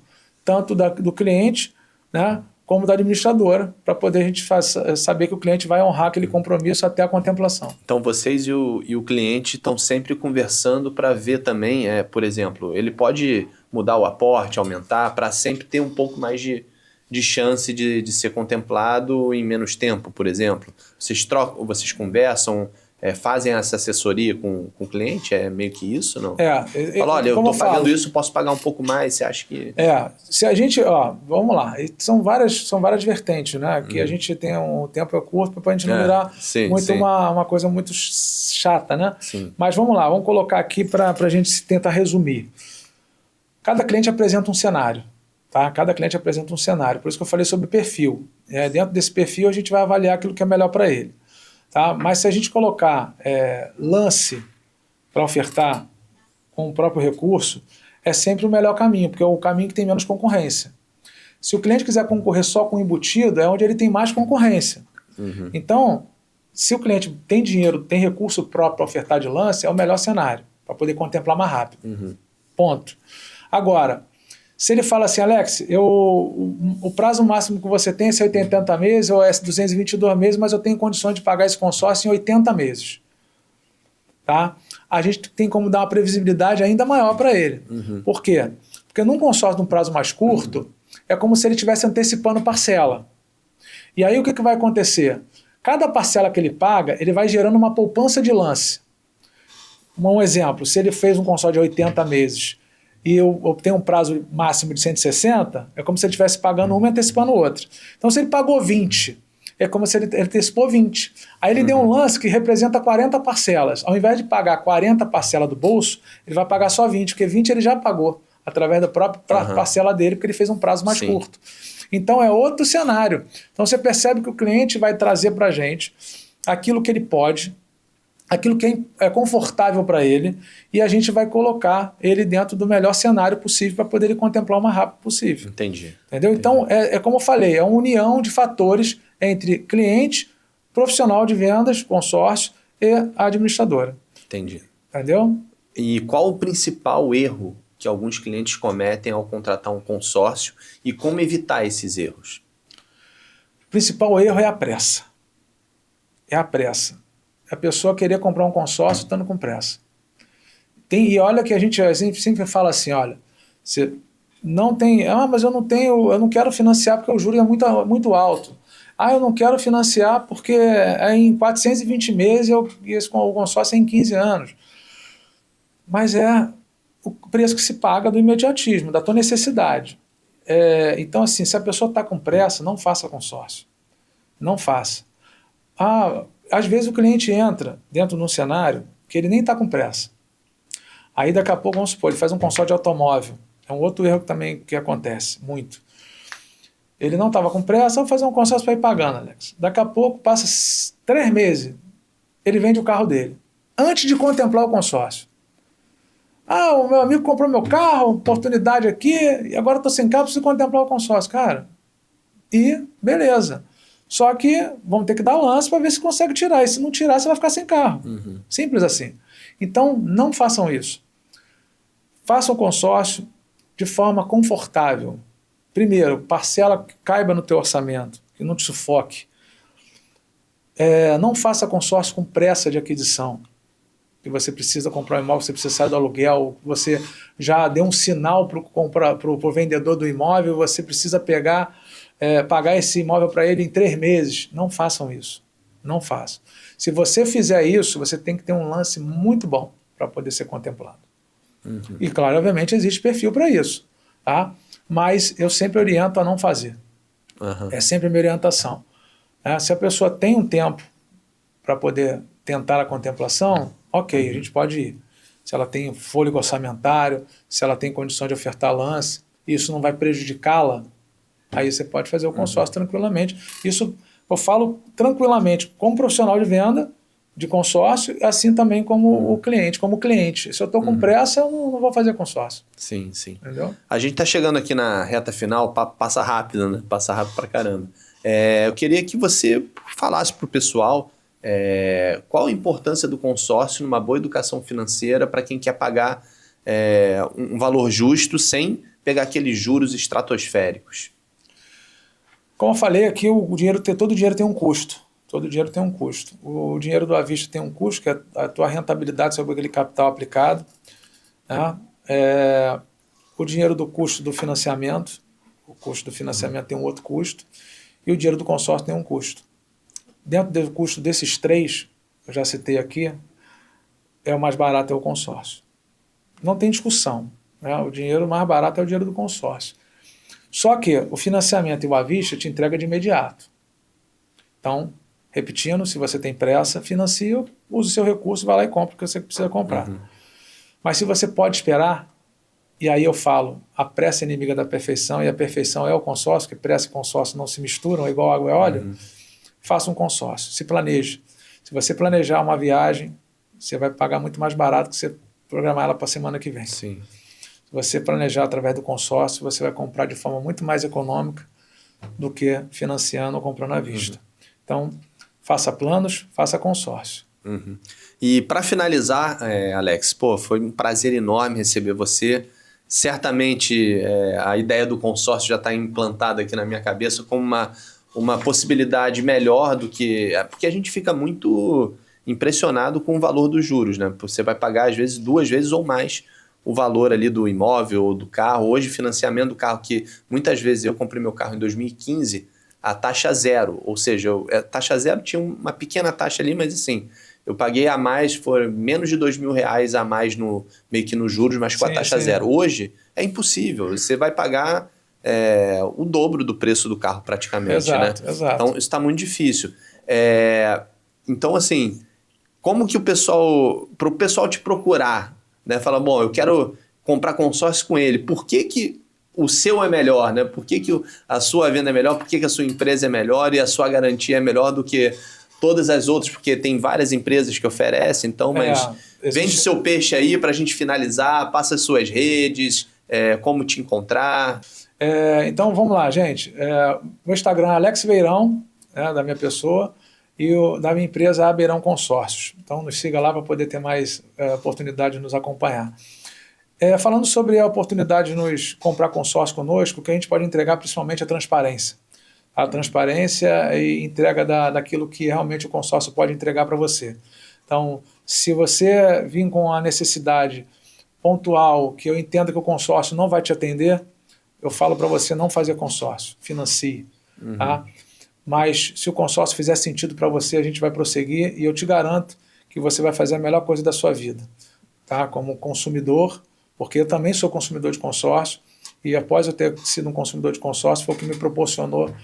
tanto do cliente, né, como da administradora, para poder a gente saber que o cliente vai honrar aquele compromisso até a contemplação. Então vocês e o cliente estão sempre conversando para ver também, por exemplo, ele pode mudar o aporte, aumentar, para sempre ter um pouco mais de chance de ser contemplado em menos tempo, por exemplo. Vocês trocam, vocês conversam, fazem essa assessoria com o cliente? É meio que isso, não? Fala, olha, eu estou pagando isso, posso pagar um pouco mais, você acha que... Se a gente, vamos lá, são várias vertentes, né? Que a gente tem um tempo curto para a gente não virar uma coisa muito chata, né? Sim. Mas vamos lá, vamos colocar aqui para a gente tentar resumir. Cada cliente apresenta um cenário, tá? Cada cliente apresenta um cenário, por isso que eu falei sobre perfil. Dentro desse perfil a gente vai avaliar aquilo que é melhor para ele. Tá? Mas se a gente colocar lance para ofertar com o próprio recurso, é sempre o melhor caminho, porque é o caminho que tem menos concorrência. Se o cliente quiser concorrer só com embutido, é onde ele tem mais concorrência. Então, se o cliente tem dinheiro, tem recurso próprio para ofertar de lance, é o melhor cenário, para poder contemplar mais rápido. Ponto. Agora, se ele fala assim, Alex, o prazo máximo que você tem é 80 meses ou é 222 meses, mas eu tenho condições de pagar esse consórcio em 80 meses. Tá? A gente tem como dar uma previsibilidade ainda maior para ele. Por quê? Porque num consórcio de um prazo mais curto, é como se ele estivesse antecipando parcela. E aí o que vai acontecer? Cada parcela que ele paga, ele vai gerando uma poupança de lance. Um exemplo, se ele fez um consórcio de 80 meses e eu tenho um prazo máximo de 160, é como se ele estivesse pagando uma e antecipando outra. Então, se ele pagou 20, é como se ele antecipou 20. Aí ele deu um lance que representa 40 parcelas. Ao invés de pagar 40 parcelas do bolso, ele vai pagar só 20, porque 20 ele já pagou, através da própria parcela dele, porque ele fez um prazo mais curto. Então, é outro cenário. Então, você percebe que o cliente vai trazer para a gente aquilo que ele pode, aquilo que é confortável para ele, e a gente vai colocar ele dentro do melhor cenário possível para poder ele contemplar o mais rápido possível. Entendi. Entendeu? Então, como eu falei, é uma união de fatores entre cliente, profissional de vendas, consórcio e a administradora. Entendi. Entendeu? E qual o principal erro que alguns clientes cometem ao contratar um consórcio e como evitar esses erros? O principal erro é a pressa. É a pressa. A pessoa querer comprar um consórcio estando com pressa. E olha que a gente sempre fala assim, olha, você não tem, mas eu não quero financiar porque o juro é muito alto. Eu não quero financiar porque é em 420 meses e o consórcio é em 15 anos. Mas é o preço que se paga do imediatismo, da tua necessidade. Então, assim, se a pessoa está com pressa, não faça consórcio. Não faça. Às vezes o cliente entra dentro de um cenário que ele nem está com pressa. Aí daqui a pouco, vamos supor, ele faz um consórcio de automóvel. É um outro erro também que acontece muito. Ele não estava com pressa, vou fazer um consórcio para ir pagando, Alex. Daqui a pouco, passa 3 meses, ele vende o carro dele, antes de contemplar o consórcio. Ah, o meu amigo comprou meu carro, oportunidade aqui, e agora estou sem carro, preciso contemplar o consórcio. Cara, e beleza. Só que vamos ter que dar lance para ver se consegue tirar. E se não tirar, você vai ficar sem carro. Simples assim. Então, não façam isso. Façam consórcio de forma confortável. Primeiro, parcela que caiba no teu orçamento, que não te sufoque. Não faça consórcio com pressa de aquisição. Que você precisa comprar um imóvel, você precisa sair do aluguel, você já deu um sinal para o vendedor do imóvel, você precisa pagar esse imóvel para ele em 3 meses. Não façam isso. Não façam. Se você fizer isso, você tem que ter um lance muito bom para poder ser contemplado. E, claro, obviamente, existe perfil para isso. Tá? Mas eu sempre oriento a não fazer. É sempre a minha orientação. Se a pessoa tem um tempo para poder tentar a contemplação, ok, a gente pode ir. Se ela tem fôlego orçamentário, se ela tem condição de ofertar lance, isso não vai prejudicá-la, aí você pode fazer o consórcio tranquilamente. Isso eu falo tranquilamente como profissional de venda, de consórcio, assim também como o cliente, como cliente. Se eu estou com pressa, eu não vou fazer consórcio. Sim, sim. Entendeu? A gente está chegando aqui na reta final, passa rápido, né? Passa rápido pra caramba. Eu queria que você falasse para o pessoal qual a importância do consórcio numa boa educação financeira para quem quer pagar um valor justo sem pegar aqueles juros estratosféricos. Como eu falei aqui, todo dinheiro tem um custo. Todo dinheiro tem um custo. O dinheiro do à vista tem um custo, que é a tua rentabilidade sobre aquele capital aplicado. Né? O dinheiro do custo do financiamento, o custo do financiamento tem um outro custo, e o dinheiro do consórcio tem um custo. Dentro do custo desses 3, eu já citei aqui, o mais barato é o consórcio. Não tem discussão. Né? O dinheiro mais barato é o dinheiro do consórcio. Só que o financiamento e o à vista te entrega de imediato. Então, repetindo, se você tem pressa, financia, usa o seu recurso, vai lá e compra o que você precisa comprar. Mas se você pode esperar, e aí eu falo, a pressa é inimiga da perfeição, e a perfeição é o consórcio, que pressa e consórcio não se misturam, é igual água e óleo, faça um consórcio, se planeje. Se você planejar uma viagem, você vai pagar muito mais barato que você programar ela para a semana que vem. Sim. Se você planejar através do consórcio, você vai comprar de forma muito mais econômica do que financiando ou comprando à vista. Então, faça planos, faça consórcio. E para finalizar, Alex, foi um prazer enorme receber você. Certamente a ideia do consórcio já está implantada aqui na minha cabeça como uma possibilidade melhor do que... Porque a gente fica muito impressionado com o valor dos juros, né? Você vai pagar, às vezes, 2 vezes ou mais o valor ali do imóvel ou do carro. Hoje, financiamento do carro, que muitas vezes eu comprei meu carro em 2015, a taxa zero. Ou seja, taxa zero tinha uma pequena taxa ali, mas assim, eu paguei a mais, foi menos de R$2.000 a mais meio que nos juros, mas com a taxa zero. Hoje é impossível, você vai pagar o dobro do preço do carro praticamente. Exato, né? exato. Então, isso está muito difícil. Então, assim, como que para o pessoal te procurar, né? Fala, bom, eu quero comprar consórcio com ele, por que o seu é melhor, né? Por que a sua venda é melhor? Por que a sua empresa é melhor e a sua garantia é melhor do que todas as outras? Porque tem várias empresas que oferecem, então, mas vende seu peixe aí para a gente finalizar, passa as suas redes, como te encontrar. Então, vamos lá, gente. Meu Instagram é Alex Beirão, da minha pessoa, e da minha empresa, a Beirão Consórcios. Então, nos siga lá para poder ter mais oportunidade de nos acompanhar. Falando sobre a oportunidade de nos comprar consórcio conosco, o que a gente pode entregar principalmente é a transparência. A transparência e entrega daquilo que realmente o consórcio pode entregar para você. Então, se você vir com a necessidade pontual, que eu entendo que o consórcio não vai te atender, eu falo para você não fazer consórcio, financie. Tá? Mas se o consórcio fizer sentido para você, a gente vai prosseguir e eu te garanto que você vai fazer a melhor coisa da sua vida. Tá? Como consumidor, porque eu também sou consumidor de consórcio e após eu ter sido um consumidor de consórcio foi o que me proporcionou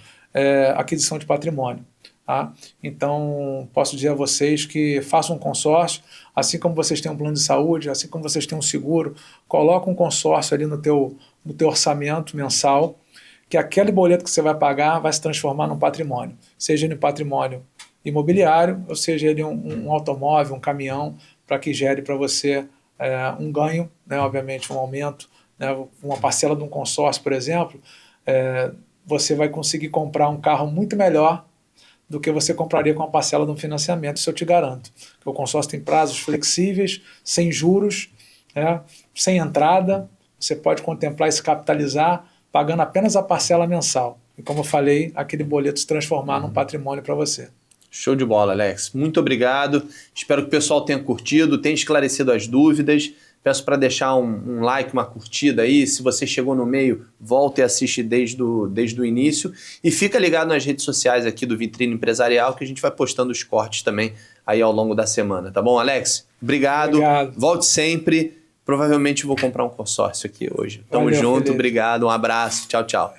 aquisição de patrimônio. Tá? Então, posso dizer a vocês que façam um consórcio, assim como vocês têm um plano de saúde, assim como vocês têm um seguro, coloca um consórcio ali no teu orçamento mensal, que aquele boleto que você vai pagar vai se transformar num patrimônio, seja ele um patrimônio imobiliário, ou seja ele um automóvel, um caminhão, para que gere para você um ganho, né, obviamente um aumento, né, uma parcela de um consórcio, por exemplo, você vai conseguir comprar um carro muito melhor do que você compraria com a parcela de um financiamento, isso eu te garanto. O consórcio tem prazos flexíveis, sem juros, né, sem entrada, você pode contemplar e se capitalizar pagando apenas a parcela mensal. E como eu falei, aquele boleto se transformar num patrimônio para você. Show de bola, Alex. Muito obrigado. Espero que o pessoal tenha curtido, tenha esclarecido as dúvidas. Peço para deixar um like, uma curtida aí. Se você chegou no meio, volta e assiste desde o início. E fica ligado nas redes sociais aqui do Vitrine Empresarial, que a gente vai postando os cortes também aí ao longo da semana. Tá bom, Alex? Obrigado. Volte sempre. Provavelmente vou comprar um consórcio aqui hoje. Tamo junto. Felipe. Obrigado. Um abraço. Tchau, tchau.